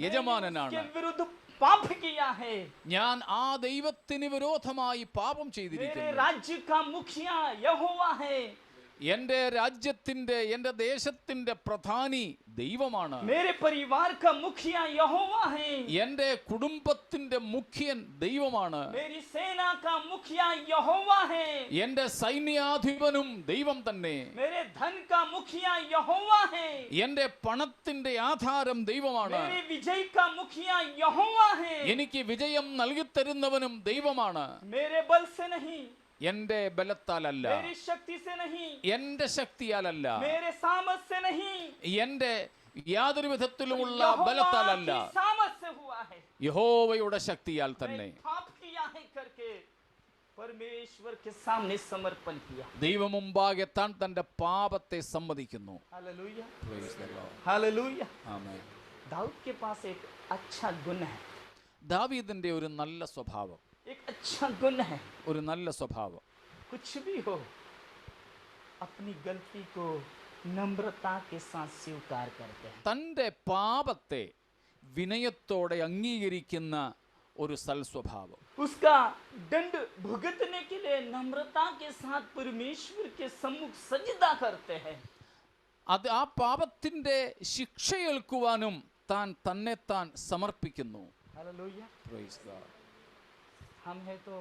യജമാനനാണ്. मैंने उसके विरुद्ध पाप किया है, ഞാൻ ആ ദൈവത്തിന് വിരോധമായി പാപം मेरे ചെയ്തിരിക്കുന്നു. राज्य का मुखिया यहोवा है, എൻ്റെ രാജ്യത്തിന്റെ, എൻ്റെ ദേശത്തിന്റെ പ്രധാനി ദൈവമാണ്. मेरे परिवार का मुखिया यहोवा है, എൻ്റെ കുടുംബത്തിന്റെ മുഖ്യൻ ദൈവമാണ്. मेरी सेना का मुखिया यहोवा है, എൻ്റെ സൈന്യാധിപനും ദൈവം തന്നെ. मेरे धन का मुखिया यहोवा है, എൻ്റെ പണത്തിന്റെ ആധാരം ദൈവമാണ്. मेरे विजय का मुखिया यहोवा है, എനിക്ക് വിജയം നൽകിത്തരുന്നവനും ദൈവമാണ്. मेरे बल से नहीं, എൻ്റെ ബലത്താലല്ല, मेरी शक्ति से नहीं, എൻ്റെ ശക്തിയാലല്ല, मेरे सामर्थ से नहीं, എൻ്റെ യാതൊരു വിധത്തിലുമുള്ള यहोवा ബലത്താലല്ല, की सामर्थ से हुआ है। യഹോവയുടെ ശക്തിയാൽ തന്നെ. मैं पाप किया है करके परमेश्वर के सामने समर्पण किया। ദൈവം മുമ്പാകെ താൻ തന്റെ പാപത്തെ സമ്മതിക്കുന്നു. Hallelujah, Praise the Lord. Hallelujah. Amen. दाऊद के पास एक अच्छा गुण है, ദാവീദിന്റെ ഒരു നല്ല സ്വഭാവം, एक अच्छा गुण है। ഒരു നല്ല സ്വഭാവം. कुछ भी हो, अपनी गलती को नम्रता के साथ स्वीकार करते हैं। തൻ്റെ പാപത്തെ വിനയത്തോടെ അംഗീകരിക്കുന്ന ഒരു സൽസ്വഭാവം. उसका दंड भुगतने के लिए नम्रता के साथ परमेश्वर के सम्मुख सजदा करते हैं। അത് ആ പാപത്തിന്റെ ശിക്ഷയേൽക്കുവാനും താൻ തന്നെ താൻ സമർപ്പിക്കുന്നു. हालेलुया। Praise God. हम है तो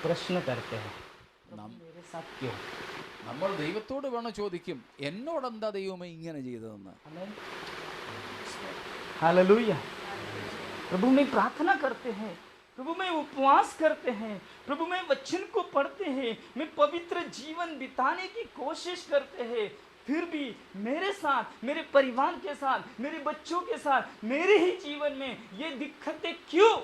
प्रश्न करते हैं, प्रभु मेरे साथ क्यों? നമ്മൾ ദൈവത്തോട് വേണം ചോദിക്കും, എന്നോടെന്താ ദൈവമേ ഇങ്ങനെ ചെയ്തതെന്ന്. आमीन। हालेलुया। प्रभु में प्रार्थना करते हैं, प्रभु में उपवास करते हैं, प्रभु में वचन को पढ़ते हैं, मैं पवित्र जीवन बिताने की कोशिश करते हैं, फिर भी मेरे साथ, मेरे परिवार के साथ, मेरे बच्चों के साथ, मेरे ही जीवन में ये दिक्कतें क्यों?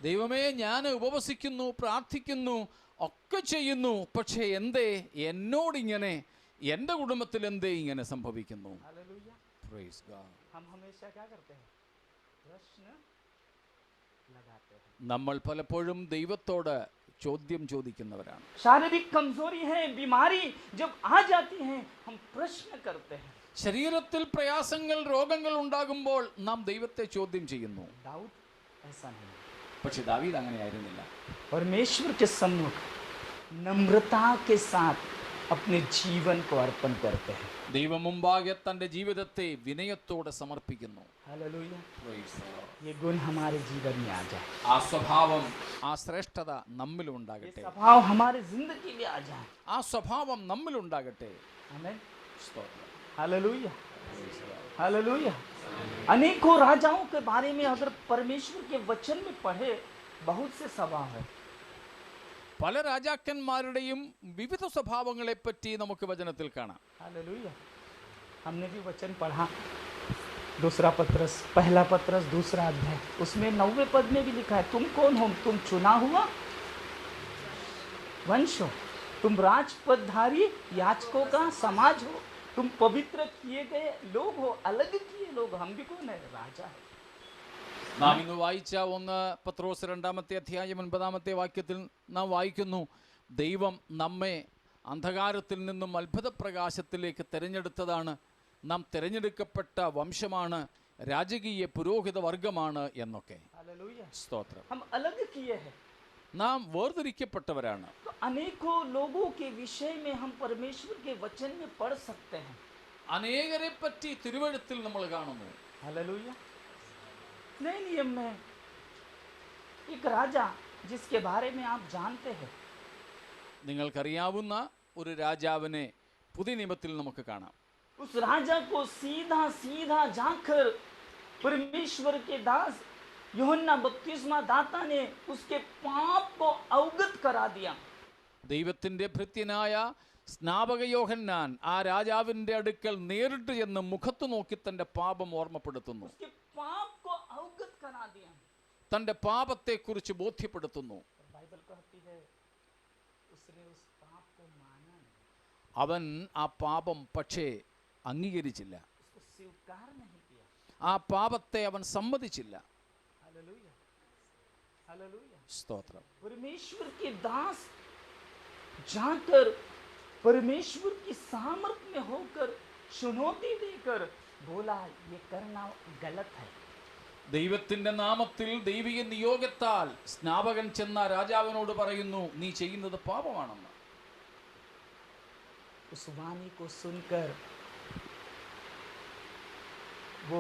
ദൈവമേ, ഞാൻ ഉപവസിക്കുന്നു, പ്രാർത്ഥിക്കുന്നു, ഒക്കെ ചെയ്യുന്നു, പക്ഷേ എന്തേ എന്നോടിങ്ങനെ, എൻ്റെ കുടുംബത്തിൽ എന്തേ ഇങ്ങനെ സംഭവിക്കുന്നു? हालेलुया। Praise God. हम हमेशा क्या करते हैं? प्रश्न लगाते हैं। നമ്മൾ പലപ്പോഴും ദൈവത്തോട് ചോദ്യം ചോദിക്കുന്നവരാണ്. शारीरिक कमजोरी है, बीमारी जब आ जाती है, हम प्रश्न करते हैं। ശരീരത്തിൽ പ്രയാസങ്ങൾ, രോഗങ്ങൾ ഉണ്ടാകുമ്പോൾ നാം ദൈവത്തെ ചോദ്യം ചെയ്യുന്നു. दाऊद ऐसा नहीं, പക്ഷെ ദാവീദ് അങ്ങനെയായിരുന്നില്ല. परमेश्वर के सम्मुख नम्रता के साथ अपने जीवन को अर्पण करते हैं। ദൈവം മുമ്പാകെ തന്റെ ജീവിതത്തെ വിനയത്തോടെ സമർപ്പിക്കുന്നു. हालेलुया। Praise the Lord. ये गुण हमारे जीवन में आ जाए, ആ സ്വഭാവം, ആ ശ്രേഷ്ഠത നമ്മിൽ ये ഉണ്ടാകട്ടെ. स्वभाव हमारे जिंदगी में आ जाए। ആ സ്വഭാവം നമ്മിൽ ഉണ്ടാകട്ടെ. आमीन। സ്തോത്രം. हालेलुया। हालेलुया। अनेकों राजाओं के बारे में अगर परमेश्वर के वचन में पढ़े, बहुत से स्वभाव है। പല രാജാക്കന്മാരുടെയും വിവിധ സ്വഭാവങ്ങളെപ്പറ്റി നമുക്ക് വചനത്തിൽ കാണാം. हालेलुया। हमने भी वचन पढ़ा, दूसरा पत्रस, पहला पत्रस दूसरा अध्याय, उसमें 9वें पद में भी लिखा है, तुम कौन हो? तुम चुना हुआ वंश हो, तुम राजपदधारी याजकों का समाज हो, तुम पवित्र किए गए लोग हो, अलग किए लोग। हम भी कौन है? राजा है। നാം ഇന്ന് വായിച്ച 1 പത്രോസ് 2-ാമത്തെ അധ്യായം 9-ാമത്തെ വാക്യത്തിൽ നാം വായിക്കുന്നു, ദൈവം നമ്മെ അന്ധകാരത്തിൽ നിന്നും അത്ഭുത പ്രകാശത്തിലേക്ക് തിരഞ്ഞെടുത്തതാണ്, നാം തിരഞ്ഞെടുക്കപ്പെട്ട വംശമാണ്, രാജകീയ പുരോഹിത വർഗമാണ് എന്നൊക്കെ. हालेलुया। സ്തോത്രം. हम अलग किए हैं। നാം വേർതിരിക്കപ്പെട്ടവരാണ്. तो अनेकों लोगों के विषय में हम परमेश्वर के वचन में पढ़ सकते हैं। അനേകരെ പറ്റി തിരുവെഴുത്തിൽ നമ്മൾ കാണുന്നു. हालेलुया। नए नियम में एक राजा जिसके बारे में आप जानते हैं, നിങ്ങൾക്കറിയാവുന്ന ഒരു രാജാവിനെ പുതിയ നിയമത്തിൽ നമുക്ക് കാണാം. उस राजा को सीधा सीधा जाकर परमेश्वर के दास यूहन्ना बपतिस्मा दाता ने उसके पाप को अवगत करा दिया। ദൈവത്തിൻ്റെ ഭൃത്യനായ സ്നാപക യോഹന്നാൻ ആ രാജാവിൻ്റെ അടുക്കൽ നേരിട്ട് ചെന്ന് മുഖത്ത് നോക്കി തൻ്റെ പാപം ഓർമ്മപ്പെടുത്തുന്നു, उसके पाप को अवगत करा दिया। തൻ്റെ പാപത്തെക്കുറിച്ച് ബോധ്യപ്പെടുത്തുന്നു. बाइबल कहती है उसने उस पाप को माना नहीं, അവൻ ആ പാപം പക്ഷേ അംഗീകരിച്ചില്ല, उसको स्वीकार नहीं किया। ആ പാപത്തെ അവൻ സമ്മതിച്ചില്ല. हालेलुया। हालेलुया। സ്തോത്രം. परमेश्वर के दास जाकर परमेश्वर की सामर्थ्य में होकर चुनौती देकर बोला, ये करना गलत है। ദൈവത്തിൻ്റെ നാമത്തിൽ ദൈവിക നിയോഗത്താൽ സ്നാപകൻ ചെന്ന രാജാവിനോട് പറയുന്നു, നീ ചെയ്യുന്നത് പാപമാണെന്ന്. उस वाणी को सुनकर वो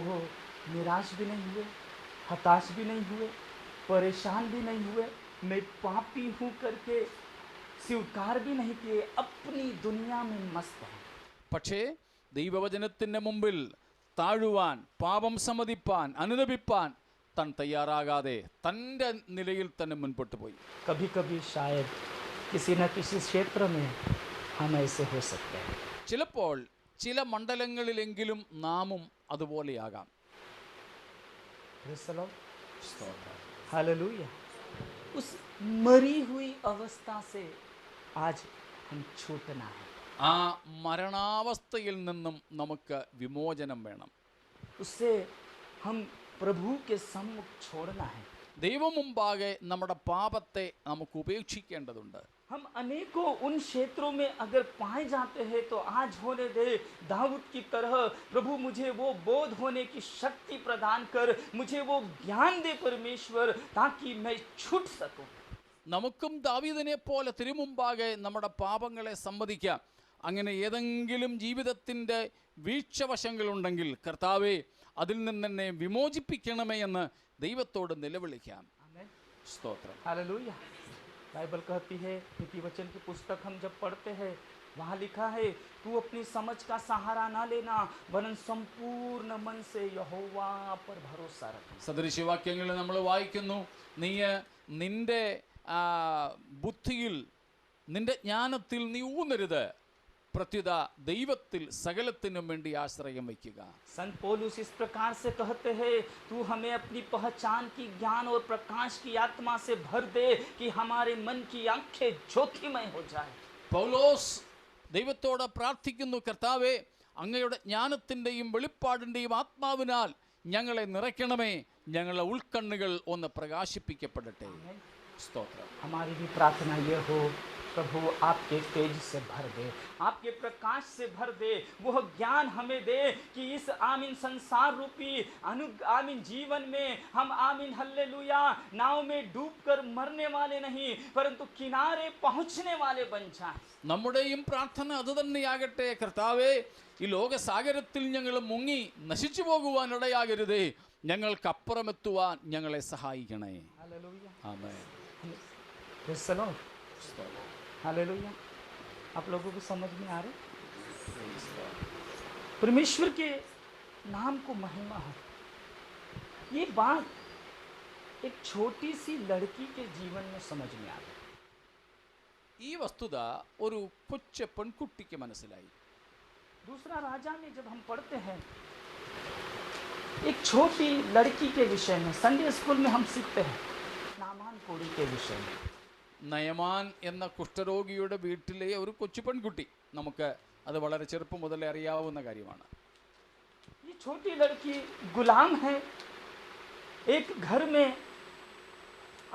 निराश भी नहीं हुए, हताश भी नहीं हुए, परेशान भी नहीं हुए, मैं पापी हूँ करके स्वीकार भी नहीं किए, अपनी दुनिया में मस्त हैं। പക്ഷേ ദൈവവചനത്തിൻ്റെ മുമ്പിൽ താഴുവാൻ, പാപം സമ്മതിപ്പാൻ, അനുദപിപ്പാൻ താൻ തയ്യാറാകാതെ തൻ്റെ നിലയിൽ തന്നെ മുൻപോട്ട് പോയി. कभी कभी शायद किसी न किसी क्षेत्र में हम ऐसे हो सकते हैं। ചിലപ്പോൾ ചില മണ്ഡലങ്ങളിലെങ്കിലും നാമും അതുപോലെയാകാം. हालेलुया। उस मरी हुई अवस्था से आज हम छूटना है। ആ മരണാവസ്ഥയിൽ നിന്നും നമുക്ക് വിമോചനം വേണം. उससे हम प्रभु के सम्मुख छोड़ना है। ദൈവം മുമ്പാകെ നമ്മുടെ പാപത്തെ നമുക്ക് ഉപേക്ഷിക്കേണ്ടതുണ്ട്. हम अनेकों उन क्षेत्रों में अगर पाए जाते हैं तो आज होने दे दाऊद की तरह, प्रभु मुझे वो बोध होने की शक्ति प्रदान कर, मुझे वो ज्ञान दे परमेश्वर, ताकि मैं छूट सकूं। നമുക്കും ദാവീദിനെ പോലെ തിരുമുമ്പാകെ നമ്മുടെ പാപങ്ങളെ സമ്മതിക്കാം. അങ്ങനെ ഏതെങ്കിലും ജീവിതത്തിൻ്റെ വീഴ്ചവശങ്ങളുണ്ടെങ്കിൽ കർത്താവേ അതിൽ നിന്ന് എന്നെ വിമോചിപ്പിക്കണമേ എന്ന് ദൈവത്തോട് നിലവിളിക്കാം. സ്തോത്രം. हालेलुया। बाइबल कहती है, नीति वचन की पुस्तक हम जब पढ़ते हैं, वहाँ लिखा है, तू अपनी समझ का सहारा ना लेना, वरन संपूर्ण मन से यहोवा पर भरोसा रख। സദൃശവാക്യങ്ങളിൽ നമ്മൾ വായിക്കുന്നു, നീ നിന്റെ ബുദ്ധിയിൽ, നിന്റെ ജ്ഞാനത്തിൽ നീ ഊന്നരുത്, പ്രത്യുത ദൈവത്തിൽ സകലത്തിനും വേണ്ടി ആശ്രയം വയ്ക്കുക. संत पौलुस इस प्रकार से कहते हैं, तू हमें अपनी पहचान की ज्ञान और प्रकाश की आत्मा से भर दे, कि हमारे मन की आंखें ज्योतिमय हो जाए। പൗലോസ് ദൈവത്തോട് പ്രാർത്ഥിക്കുന്നു, കർത്താവേ അങ്ങയുടെ ജ്ഞാനത്തിൻ്റെയും വെളിപ്പാടിൻ്റെയും ആത്മാവിനാൽ ഞങ്ങളെ നിറയ്ക്കണമേ, ഞങ്ങളുടെ ഉൾക്കണ്ണുകൾ ഒന്ന് പ്രകാശിപ്പിക്കപ്പെടട്ടെ. സ്തോത്രം. हमारी भी प्रार्थना ये हो, प्रभु आपके तेज से भर दे, आपके प्रकाश से भर दे, वह ज्ञान हमें दे कि इस आमीन संसार रूपी आमीन जीवन में हम आमीन हल्लेलुया नाव में डूबकर मरने वाले नहीं, परंतु किनारे पहुंचने वाले बन जाएं। നമ്മുടെയും പ്രാർത്ഥന അതുതന്നെയാകട്ടെ. കർത്താവേ ഈ ലോകസാഗരത്തിൽ ഞങ്ങൾ മുങ്ങി നശിച്ചു പോകുവാൻ ഇടയാകരുതേ, ഞങ്ങൾക്കപ്പുറമെത്തുവാൻ ഞങ്ങളെ സഹായിക്കണേ. Hallelujah. Amen. Praise the Lord. Hallelujah. आप लोगों को समझ में आ रहे? परमेश्वर के नाम को महिमा हो। ये बात एक छोटी सी लड़की के जीवन में समझ में आ गई। ഈ വസ്തുത ഒരു കൊച്ചു പെൺകുട്ടിക്ക് മനസ്സിലായി. दूसरा राजा में जब हम पढ़ते हैं एक छोटी लड़की के विषय में, संडे स्कूल में हम सीखते हैं नामान कोड़ी के विषय में। നയമാൻ എന്ന കുഷ്ഠരോഗിയുടെ വീട്ടിലെ ഒരു കൊച്ചു പെൺകുട്ടി, നമുക്ക് അത് വളരെ ചെറുപ്പം മുതലേ അറിയാവുന്ന കാര്യമാണ്. ये छोटी लड़की गुलाम है, एक घर में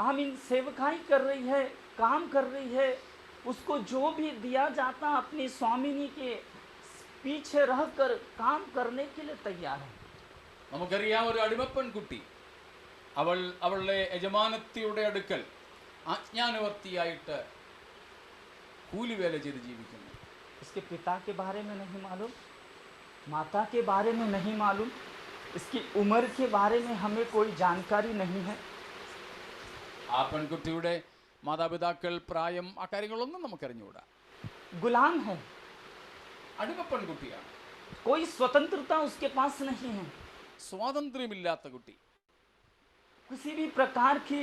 आमीन सेवकाई कर रही है, काम कर रही है। उसको जो भी दिया जाता अपनी स्वामिनी के पीछे रहकर काम करने के लिए तैयार है. നമുക്കറിയാം ഒരു അടിമ പെൺകുട്ടി, അവളുടെ യജമാനത്തിയുടെ അടുക്കൽ ആജ്ഞാനുവർത്തിയായിട്ട് കൂലിവേല ചെയ്ത് ജീവിക്കുന്നു. इसके पिता के बारे में नहीं मालूम, माता के बारे में नहीं मालूम, इसकी उम्र के बारे में हमें कोई जानकारी नहीं है. ആ പെൺകുട്ടിയുടെ മാതാപിതാക്കൾ, പ്രായം, ആ കാര്യങ്ങളൊന്നും നമുക്കറിഞ്ഞുകൂടാ. गुलाम है, അടിമ പെൺകുട്ടിയാണ്. कोई स्वतंत्रता उसके पास नहीं है. സ്വാതന്ത്ര്യമില്ലാത്ത കുട്ടി. किसी भी प्रकार की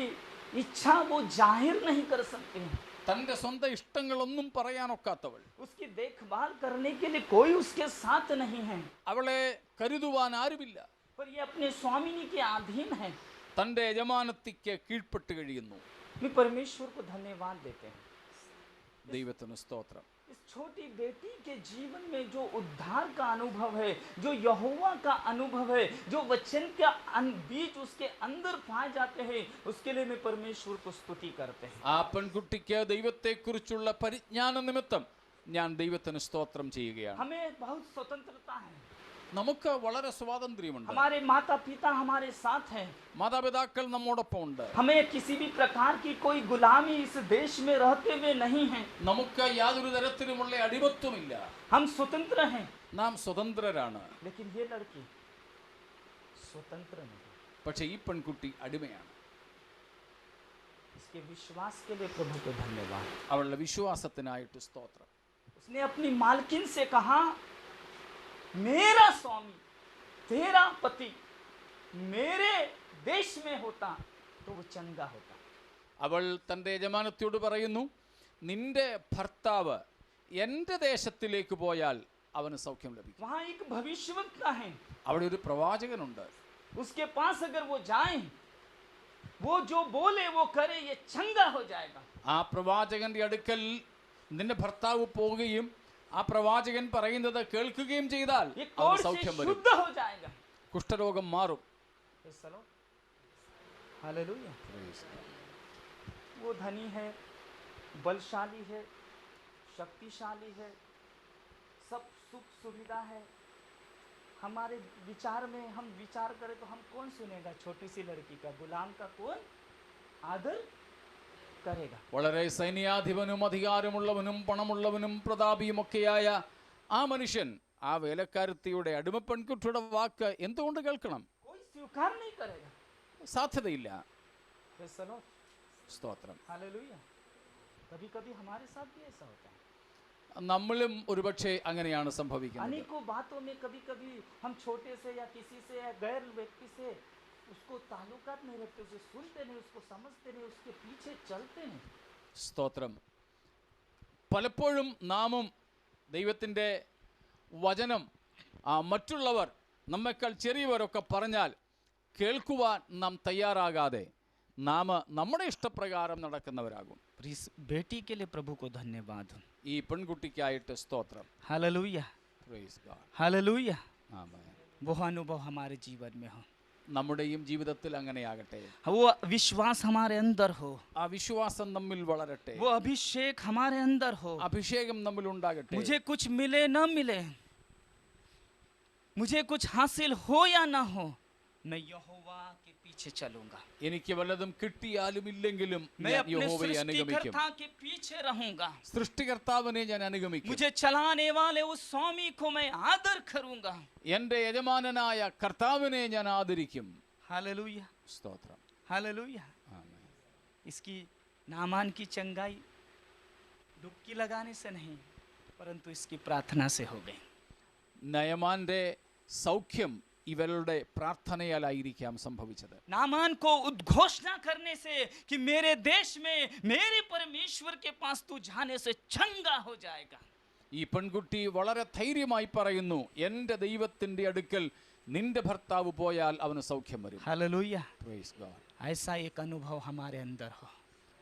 इच्छा वो जाहिर नहीं कर सकते हैं. തൻ്റെ സ്വന്തം ഇഷ്ടങ്ങളൊന്നും പറയാനൊക്കാത്തവൾ. उसकी देखभाल करने के लिए कोई उसके साथ नहीं है. അവളെ കരുതുവാൻ ആരുമില്ല. पर ये अपने स्वामिनी के अधीन है. തൻ്റെ യജമാനത്തിക്ക് കീഴ്പ്പെട്ട് കഴിയുന്നു. वे परमेश्वर को धन्यवाद देते हैं. ദൈവത്തിന് സ്തോത്രം. इस छोटी बेटी के जीवन में जो उद्धार का अनुभव है, जो यहोवा का अनुभव है, जो वचन का बीज उसके अंदर पाए जाते हैं, उसके लिए मैं परमेश्वर को स्तुति करते हैं. ആ പെൺകുട്ടിക്ക് ദൈവത്തെക്കുറിച്ചുള്ള പരിജ്ഞാന നിമിത്തം ഞാൻ ദൈവത്തിന് സ്തോത്രം ചെയ്യുകയാണ്. हमें बहुत स्वतंत्रता है. നമുക്ക് വളരെ സ്വാതന്ത്ര്യമുണ്ട്. हमारे माता पिता हमारे साथ हैं. മാതാപിതാക്കൾ നമ്മോടൊപ്പം ഉണ്ട്. हमें किसी भी प्रकार की कोई गुलामी इस देश में रहते हुए नहीं है. നമുക്ക് യാതൊരു തരത്തിലുമുള്ള അടിമത്വമില്ല. हम स्वतंत्र हैं. നാം സ്വതന്ത്രരാണ്. लेकिन ये लड़की स्वतंत्र नहीं. പക്ഷേ ഈ പെൺകുട്ടി അടിമയാണ്. इसके विश्वास के लिए प्रभु को धन्यवाद. അവളുടെ വിശ്വാസത്തിനായിട്ട് സ്തോത്രം. उसने अपनी मालकिन से कहा, मेरा स्वामी तेरा पति मेरे देश में होता तो वो चंगा होता. അവൾ തൻ്റെ യജമാനത്തിയോട് പറയുന്നു, നിന്റെ ഭർത്താവ് എൻ്റെ ദേശത്തിലേക്ക് പോയാൽ അവന് സൗഖ്യം ലഭിക്കും. वहाँ एक भविष्यवक्ता है. അവിടെ ഒരു പ്രവാചകനുണ്ട്. उसके पास अगर वो जाए, वो जो बोले वो करे, ये चंगा हो जाएगा. ആ പ്രവാചകന്റെ അടുക്കൽ നിന്റെ ഭർത്താവ് പോവുകയും ആ പ്രവാചകൻ പറയുന്നത് കേൾക്കുകയും ചെയ്താൽ ये അവന് कोढ़ से സൗഖ്യം വരും. शुद्ध हो जाएगा. കുഷ്ഠരോഗം മാറും. हालेलुया. वो धनी है, बलशाली है, शक्तिशाली है, सब सुख सुविधा है. हमारे विचार में हम विचार करें तो हम कौन सुनेगा? छोटी सी लड़की का, गुलाम का कौन आदर करेगा? വളരെ സൈന്യാധിപനും അധികാരമുള്ളവനും പണമുള്ളവനും പ്രതാപിയുമൊക്കെയായ ആ മനുഷ്യൻ ആ വേലക്കാരത്തിയുടെ അടിമ പെൺകുട്ടിയുടെ വാക്ക് എന്തുകൊണ്ട് കേൾക്കണം? कोई स्वीकार नहीं करेगा. സാധ്യതയില്ല. Praise the Lord. സ്തോത്രം. हालेलुया. कभी कभी हमारे साथ भी ऐसा होता है. നമ്മളും ഒരുപക്ഷെ അങ്ങനെയാണ് സംഭവിക്കുന്നത്. अनेकों बातों में कभी कभी हम छोटे से या किसी से या गैर व्यक्ति से उसको ताल्लुकात नहीं रखते, उसे सुनते नहीं, उसको समझते नहीं, उसके पीछे चलते नहीं. സ്തോത്രം. പലപ്പോഴും നാമും ദൈവത്തിൻ്റെ വചനം മറ്റുള്ളവർ നമ്മേക്കാൾ ചെറിയവരൊക്കെ പറഞ്ഞാൽ കേൾക്കുവാൻ നാം തയ്യാറാകാതെ നാം നമ്മുടെ ഇഷ്ടപ്രകാരം നടക്കുന്നവരാകും. इस बेटी के लिए प्रभु को धन्यवाद. ഈ പെൺകുട്ടിക്കായിട്ട് സ്തോത്രം. हालेलुया. Praise God. हालेलुया. ആമേൻ. वो अनुभव हमारे जीवन में हो, നമ്മുടെയും ജീവിതത്തിൽ അങ്ങനെയാകട്ടെ. वो विश्वास हमारे अंदर हो, ആ വിശ്വാസം നമ്മിൽ വളരട്ടെ. वो अभिषेक हमारे अंदर हो. അഭിഷേകം നമ്മിൽ ഉണ്ടാകട്ടെ. मुझे कुछ मिले न मिले, मुझे कुछ हासिल हो या ना हो, मैं यहोवा के पीछे चलूंगा. എനിക്ക് വല്ലതും കിട്ടിയാലും ഇല്ലെങ്കിലും मैं ഞാൻ अपने യഹോവയെ അനുഗമിക്കും. सृष्टिकर्ता के पीछे रहूंगा. സൃഷ്ടികർത്താവിനെ ഞാൻ അനുഗമിക്കും. मुझे चलाने वाले उस स्वामी को मैं आदर करूंगा. എൻ്റെ യജമാനനായ കർത്താവിനെ ഞാൻ ആദരിക്കും. हालेलुया. സ്തോത്രം. हालेलुया. ആമേൻ. इसकी नामान की चंगाई डुबकी लगाने से नहीं, परंतु इसकी प्रार्थना से हो गई. നയമാന്റെ സൗഖ്യം ഇവരുടെ പ്രാർത്ഥനയാലായിരിക്കാം സംഭവിച്ചത്. नामान को उद्घोषणा करने से कि मेरे देश में मेरे परमेश्वर के पास तू जाने से चंगा हो जाएगा. ഈ പെൺകുട്ടി വളരെ ധൈര്യമായി പറയുന്നു, എൻ്റെ ദൈവത്തിൻ്റെ അടുക്കൽ നിന്റെ ഭർത്താവ് പോയാൽ അവന് സൗഖ്യം വരും. हालेलुया. Praise God. ऐसा एक अनुभव हमारे अंदर हो,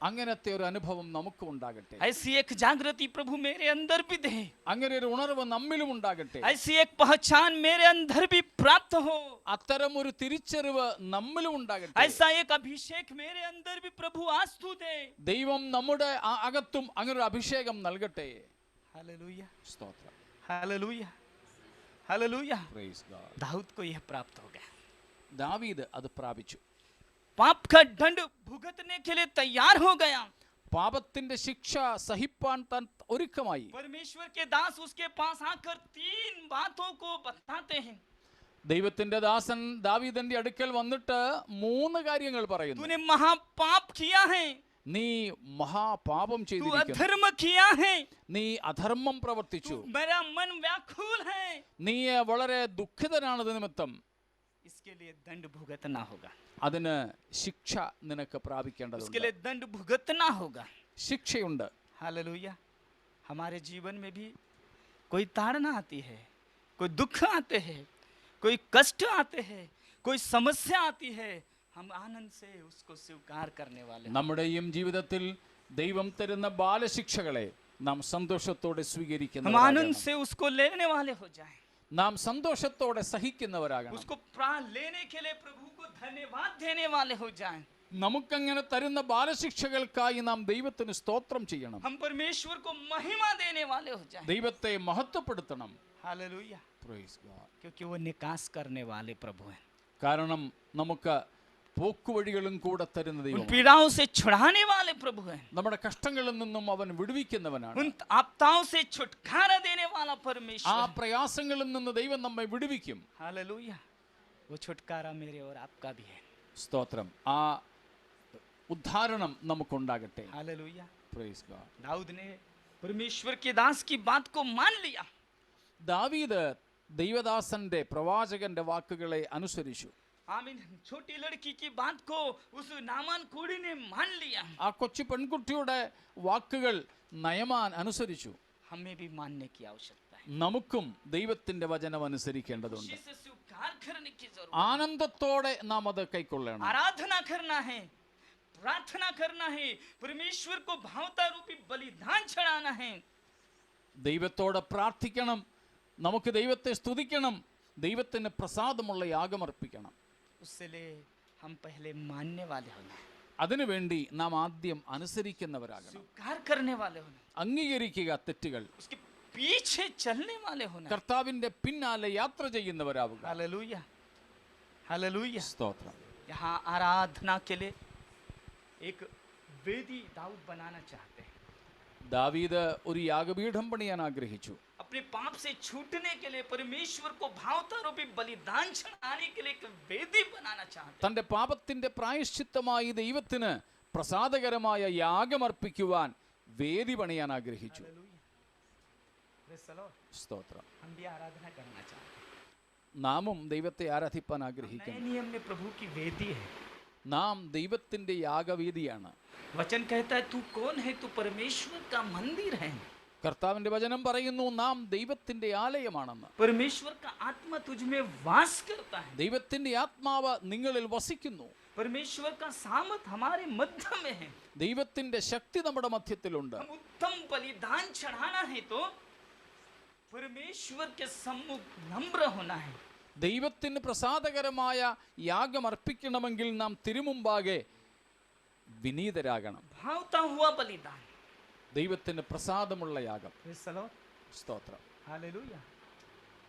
അങ്ങനത്തെ ഒരു അനുഭവം നമുക്കും ഉണ്ടാകട്ടെ. ऐसी एक जागृति प्रभु मेरे अंदर भी दे, അങ്ങനെ ഒരു ഉണർവ് നമ്മിലും ഉണ്ടാകട്ടെ. ऐसी एक पहचान मेरे अंदर भी प्राप्त हो, അത്തരം ഒരു തിരിച്ചറിവ് നമ്മിലും ഉണ്ടാകട്ടെ. ऐसा एक अभिषेक मेरे अंदर भी प्रभु आज तू दे. ദൈവം നമ്മുടെ അകത്തും അങ്ങനെ ഒരു അഭിഷേകം നൽകട്ടെ. हालेलुया. സ്തോത്രം. हालेलुया. हालेलुया. Praise God. दाऊद को यह प्राप्त हो गया. ദാവീദ് അത് പ്രാപിച്ചു. पाप का दंड भुगतने के लिए तैयार हो गया. പാപത്തിന്റെ ശിക്ഷ സഹിപ്പാൻ താൻ ഒരുക്കമായി. परमेश्वर के दास उसके पास आकर 3 बातों को बताते हैं. ദൈവത്തിന്റെ ദാസൻ ദാവീദിന്റെ അടുക്കൽ വന്നിട്ട് 3 കാര്യങ്ങൾ പറയുന്നു. तूने महापाप किया है, നീ മഹാപാപം तू ചെയ്തിരിക്കുന്നു, अधर्म किया है, നീ അധർമ്മം പ്രവർത്തിച്ചു, मेरा मन व्याकुल है. നീ വളരെ ദുഃഖിതനാണ് നിമിത്തം. इसके लिए दंड भुगतना होगा, അതിന് ശിക്ഷ നിനക്ക് उसके പ്രാപിക്കേണ്ടതുണ്ട്. लिए दंड भुगतना होगा. ശിക്ഷയുണ്ട്. हालेलुया. हमारे जीवन में भी कोई ताड़ना आती है, कोई दुख आते हैं, कोई कष्ट आते हैं, कोई समस्या आती है, हम आनंद से उसको स्वीकार करने वाले हैं. നമ്മുടെയും ജീവിതത്തിൽ ദൈവം തരുന്ന ബാലശിക്ഷകളെ നാം സന്തോഷത്തോടെ हम സ്വീകരിക്കുന്നവരാകണം. आनंद से उसको लेने वाले हो जाएं, നാം സന്തോഷത്തോടെ സഹിക്കുന്നവരാകണം. उसको प्राण लेने के लिए प्रभु को धन्यवाद देने वाले हो जाएं. നമുക്കങ്ങനെ തരുന്ന ബാലശിക്ഷകൾക്കായി നാം ദൈവത്തിന് സ്തോത്രം ചെയ്യണം. हम परमेश्वर को महिमा देने वाले हो जाएं. ദൈവത്തെ മഹത്വപ്പെടുത്തണം. हालेलुया. Praise God. क्योंकि वो निकास करने वाले प्रभु हैं, കാരണം നമുക്ക് പോക്കുവഴികളും കൂടെ തരുന്ന उन ദൈവം. पीड़ाओं से छुड़ाने वाले प्रभु हैं, നമ്മുടെ കഷ്ടങ്ങളിൽ നിന്നും അവൻ വിടുവിക്കുന്നവനാണ്. उन आपदाओं से छुटकारा देने वाला ആ परमेश्वर. പ്രയാസങ്ങളിൽ നിന്ന് ദൈവം നമ്മെ വിടുവിക്കും. हालेलुया. वो छुटकारा मेरे और आपका भी है. സ്തോത്രം. ആ ഉദ്ധാരണം നമുക്കുണ്ടാകട്ടെ. हालेलुया. Praise God. दाऊद ने परमेश्वर के दास की बात को मान लिया. ദാവീദ് ദൈവദാസന്റെ പ്രവാചകന്റെ വാക്കുകളെ അനുസരിച്ചു. आमीन. छोटी लड़की की बात को उस नामान कोड़ी ने मान लिया. ആ കൊച്ചു പെൺകുട്ടിയുടെ വാക്കുകൾ നയമാൻ അനുസരിച്ചു. हमें भी मानने की आवश्यकता है. നമുക്കും ദൈവത്തിന്റെ വചനം അനുസരിക്കേണ്ടതുണ്ട്. खुशी से स्वीकार करने की जरूरत. ആനന്ദത്തോടെ നാം അത് കൈക്കൊള്ളണം. आराधना करना है, प्रार्थना करना है, परमेश्वर को भावता रूपी बलिदान चढ़ाना है. ദൈവത്തോട് പ്രാർത്ഥിക്കണം, നമുക്ക് ദൈവത്തെ സ്തുതിക്കണം, ദൈവത്തിന് പ്രസാദമുള്ള യാഗമർപ്പിക്കണം. उससे ले हम पहले मानने वाले होना, അതിനുവേണ്ടി നാം ആദ്യം അനുസരിക്കുന്നവരാകണം. स्वीकार करने वाले होना, അംഗീകരിക്കുക തെറ്റുകൾ, उसके पीछे चलने वाले होना. കർത്താവിന്റെ പിന്നാലെ യാത്ര ചെയ്യുന്നവരാവുക. हालेलुया. हालेलुया. സ്തോത്രം. यहाँ आराधना के लिए एक वेदी दाऊद बनाना चाहते हैं. ദാവീദ് ഒരു യാഗപീഠം പണിയാൻ ആഗ്രഹിച്ചു. अपने पाप से छूटने के लिए परमेश्वर को भावता रूपी बलिदान चढ़ाने के लिए एक वेदी बनाना चाहते हैं. തന്റെ പാപത്തിന്റെ പ്രായശ്ചിത്തമായി ദൈവത്തിന് പ്രസാദകരമായ യാഗമർപ്പിക്കുവാൻ വേദി പണിയാൻ ആഗ്രഹിച്ചു. Praise the Lord. സ്തോത്രം. हम भी आराधना करना चाहते हैं. നാമും ദൈവത്തെ ആരാധിപ്പാൻ नए ആഗ്രഹിക്കുന്നു. नियम में प्रभु की वेदी है. നാം ദൈവത്തിന്റെ യാഗവേദിയാണ്. वचन कहता है तू कौन है, तू परमेश्वर का मंदिर है. കർത്താവിന്റെ വചനം പറയുന്നു നാം ദൈവത്തിന്റെ ആലയമാണെന്ന്. परमेश्वर का आत्मा तुझ में वास करता है. ദൈവത്തിന്റെ ആത്മാവ് നിങ്ങളിൽ വസിക്കുന്നു. परमेश्वर का सामर्थ हमारे मध्य में है. ദൈവത്തിന്റെ ശക്തി നമ്മുടെ മധ്യത്തിലുണ്ട്. हम उत्तम बलिदान चढ़ाना है तो परमेश्वर के सम्मुख नम्र होना है. ദൈവത്തിന് പ്രസാദകരമായ യാഗം അർപ്പിക്കണമെങ്കിൽ നാം തിരുമുമ്പാകെ വിനീതരാകണം. भावता हुआ बलिदान. ദൈവത്തിന് പ്രസാദമുള്ള യാഗം. Praise the Lord. സ്തോത്രം. हालेलुया.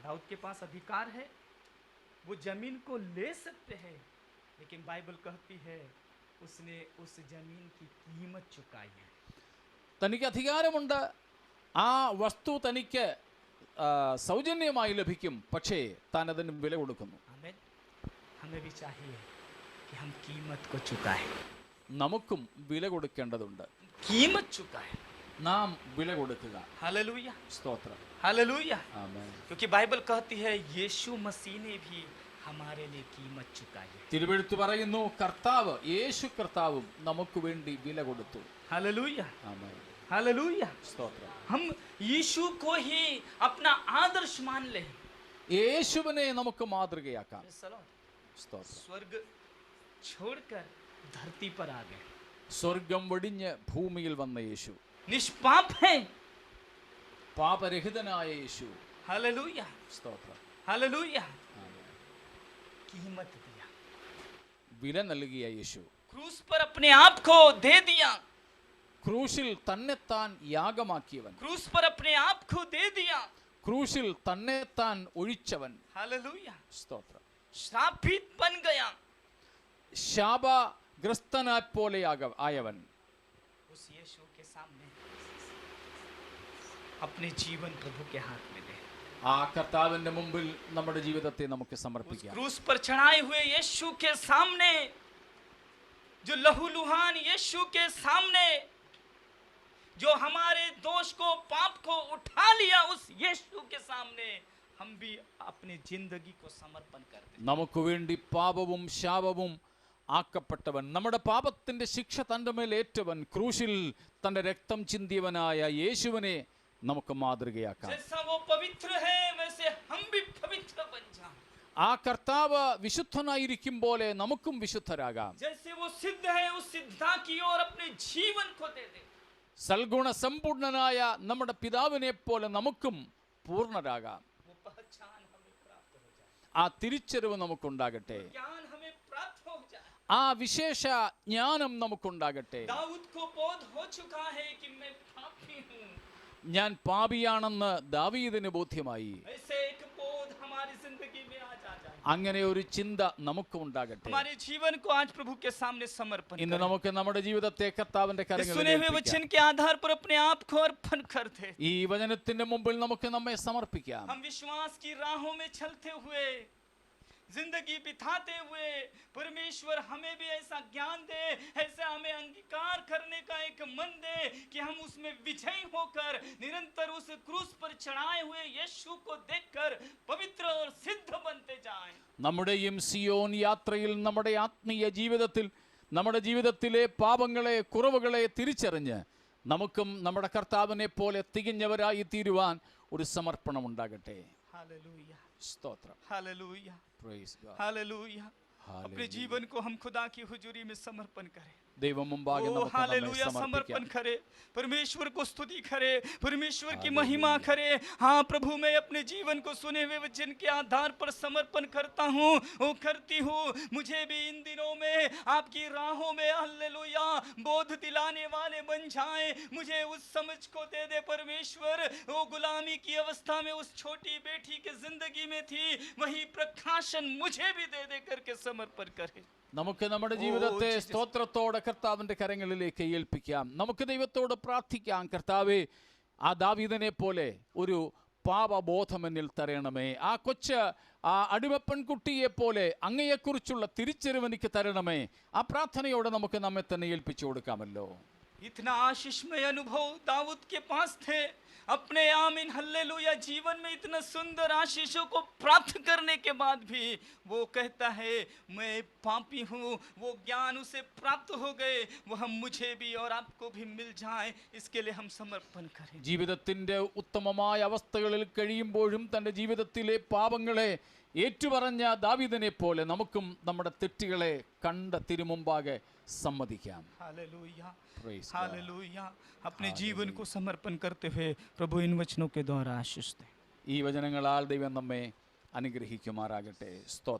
दाऊद के पास अधिकार है, वो जमीन को ले सकते हैं, लेकिन बाइबल कहती है उसने उस जमीन की कीमत चुकाई है. തനിക്ക് അധികാരമുണ്ട്, ആ വസ്തു തനിക്ക് സൗജന്യമായി ലഭിക്കും, പക്ഷേ താൻ അതിന് വില കൊടുക്കുന്നു. आमीन. हमें भी चाहिए कि हम कीमत को चुकाएं. നമുക്കും വില കൊടുക്കേണ്ടതുണ്ട്. कीमत चुकाएं. നാം വില കൊടുക്കുക. हालेलुया. സ്തോത്രം. हालेलुया. ആമേൻ. क्योंकि बाइबल कहती है यीशु मसीह ने भी हमारे लिए कीमत चुकाई। തിരുവെഴുത്ത് പറയുന്നു കർത്താവ് യേശു കർത്താവും നമുക്ക് വേണ്ടി വില കൊടുത്തു. हालेलुया, ആമേൻ. हालेलुया। സ്തോത്രം. हम यीशु को ही अपना आदर्श मान ले। യേശുവിനെ നമുക്ക് മാതൃകയാക്കാം. സ്തോത്രം. स्वर्ग छोड़कर धरती पर आ गए, സ്വർഗം വെടിഞ്ഞ് ഭൂമിയിൽ വന്ന യേശു, निष्पाप है। പാപരഹിതനായ യേശു. हालेलुया, സ്തോത്രം. हालेलुया। ആമേൻ. कीमत दिया, വില നൽകിയ യേശു क्रूस पर अपने आप को दे दिया, ക്രൂശിൽ തന്നെത്താൻ യാഗമാക്കിയവൻ, क्रूस पर अपने आप को दे दिया। ക്രൂശിൽ തന്നെത്താൻ ഒഴിച്ചവൻ. हालेलुया। സ്തോത്രം. श्रापित बन गया, ശാപഗ്രസ്തനായ പോലെ ആയവൻ. उस यीशु के सामने अपने जीवन प्रभु के हाथ में दे। ആ കർത്താവിന്റെ മുമ്പിൽ നമ്മുടെ ജീവിതത്തെ നമുക്ക് उस സമർപ്പിക്കാം. क्रूस पर चढ़ाए हुए यीशु के सामने, जो लहूलुहान यीशु के सामने, जो हमारे दोष को पाप को उठा लिया, उस यीशु के सामने हम भी अपनी जिंदगी को समर्पण कर दें। നമുക്ക് വേണ്ടി പാപവും ശാപവും ആക്കപ്പെട്ടവൻ, നമ്മുടെ പാപത്തിന്റെ ശിക്ഷ തന്റെ മേൽ ഏറ്റവൻ, ക്രൂശിൽ തന്റെ രക്തം ചിന്തിയവനായ യേശുവിനെ നമുക്ക് മാതൃകയാക്കാം. जैसा वो पवित्र है वैसे हम भी पवित्र बन जाएं। ആ കർത്താവ് വിശുദ്ധനായിരിക്കും പോലെ നമുക്കും വിശുദ്ധരാകാം. जैसे वो सिद्ध है उस सिद्धता की ओर अपने जीवन को दे दे। സൽഗുണ സമ്പൂർണനായ നമ്മുടെ പിതാവിനെ പോലെ നമുക്കും പൂർണ്ണരാകാം. वो पहचान हमें प्राप्त हो जाए, ആ തിരിച്ചറിവ് നമുക്കുണ്ടാകട്ടെ. ज्ञान हमें प्राप्त हो जाए। ആ വിശേഷ ജ്ഞാനം നമുക്കുണ്ടാകട്ടെ. दाऊद को बोध हो चुका है कि मैं पापी हूँ। ഞാൻ പാപിയാണെന്ന് ദാവീദിന് ബോധ്യമായി. ऐसे एक बोध हमारी जिंदगी में आज आ जाए। അങ്ങനെ ഒരു ചിന്ത നമുക്കും ഉണ്ടാകട്ടെ. हमारे जीवन को आज प्रभु के सामने समर्पण ഇന്ന് करें। നമുക്ക് നമ്മുടെ ജീവിതത്തെ കർത്താവിന്റെ इस सुने हुए കരങ്ങളിൽ वचन के आधार पर अपने आप को अर्पण कर दे। ഈ വചനത്തിന്റെ മുമ്പിൽ നമുക്ക് നമ്മെ സമർപ്പിക്കാം. हम विश्वास की राहों में चलते हुए, जिंदगी बिताते हुए, परमेश्वर हमें भी ऐसा ज्ञान दे, ऐसा हमें अंगीकार करने का एक मन दे कि हम उसमें विजयी होकर निरंतर उस क्रूस पर चढ़ाए हुए यीशु को देखकर पवित्र और सिद्ध बनते जाएं। നമ്മുടെയും സിയോൻ യാത്രയിൽ നമ്മുടെ ആത്മീയ ജീവിതത്തിൽ നമ്മുടെ ജീവിതത്തിലെ പാപങ്ങളെ കുറവുകളെ തിരിച്ചറിഞ്ഞ് നമുക്കും നമ്മുടെ കർത്താവിനെ പോലെ തികഞ്ഞവരായി തീരുവാൻ ഒരു സമർപ്പണം ഉണ്ടാകട്ടെ. हालेलुया, സ്തോത്രം. Hallelujah, Praise God. हालेलुया। अपने जीवन को हम खुदा की हुजूरी में समर्पण करें। ദൈവം മുമ്പാകെ ओ നമുക്ക് നമ്മെ हालेलुया, समर्पण സമർപ്പിക്കാം. करे, परमेश्वर को स्तुति करे, परमेश्वर की महिमा करे। हाँ प्रभु, मैं अपने जीवन को सुने हुए वचन के आधार पर समर्पण करता हूँ, वो करती हूँ। मुझे भी इन दिनों में आपकी राहों में हालेलुया बोध दिलाने वाले बन जाए। मुझे उस समझ को दे दे परमेश्वर। वो गुलामी की अवस्था में उस छोटी बेटी के जिंदगी में थी, वही प्रकाशन मुझे भी दे दे करके समर्पण करे। നമുക്ക് നമ്മുടെ ജീവിതത്തെ സ്തോത്രത്തോടെ കർത്താവിന്റെ കരങ്ങളിലേക്ക് ഏൽപ്പിക്കാം. നമുക്ക് ദൈവത്തോട് പ്രാർത്ഥിക്കാം, കർത്താവേ, ആ ദാവീദിനെ പോലെ ഒരു പാപബോധം എന്നിൽ തരണമേ. ആ കൊച്ച് ആ അടിമപ്പെൺകുട്ടിയെ പോലെ അങ്ങയെക്കുറിച്ചുള്ള തിരിച്ചറിവ് എനിക്ക് തരണമേ. ആ പ്രാർത്ഥനയോടെ നമുക്ക് നമ്മെ തന്നെ ഏൽപ്പിച്ചു കൊടുക്കാമല്ലോ. इतना आशीषमय अनुभव दाऊद के पास थे। अपने आमीन हल्लेलुया जीवन में इतना सुंदर आशीषों को प्राप्त करने के बाद भी वो कहता है मैं पापी हूँ। वो ज्ञान उसे प्राप्त हो गए, वो हम मुझे भी और आपको भी मिल जाए, इसके लिए हम समर्पण करें। ജീവിതത്തിന്റെ ഉത്തമമായ അവസ്ഥകളിൽ കഴിയുമ്പോഴും തൻ്റെ ജീവിതത്തിലെ പാപങ്ങളെ ഏറ്റുപറഞ്ഞ ദാവീദിനെ പോലെ നമുക്കും നമ്മുടെ തെറ്റുകളെ കണ്ട തിരുമുമ്പാകെ സമ്മതിക്കാം. Hallelujah, Praise God. हालेलुया। अपने जीवन को समर्पण करते हुए प्रभु इन वचनों के द्वारा आशीष दे। ഈ വചനങ്ങളാൽ ദൈവം നമ്മെ അനുഗ്രഹിക്കുമാറാകട്ടെ. സ്തോത്രം.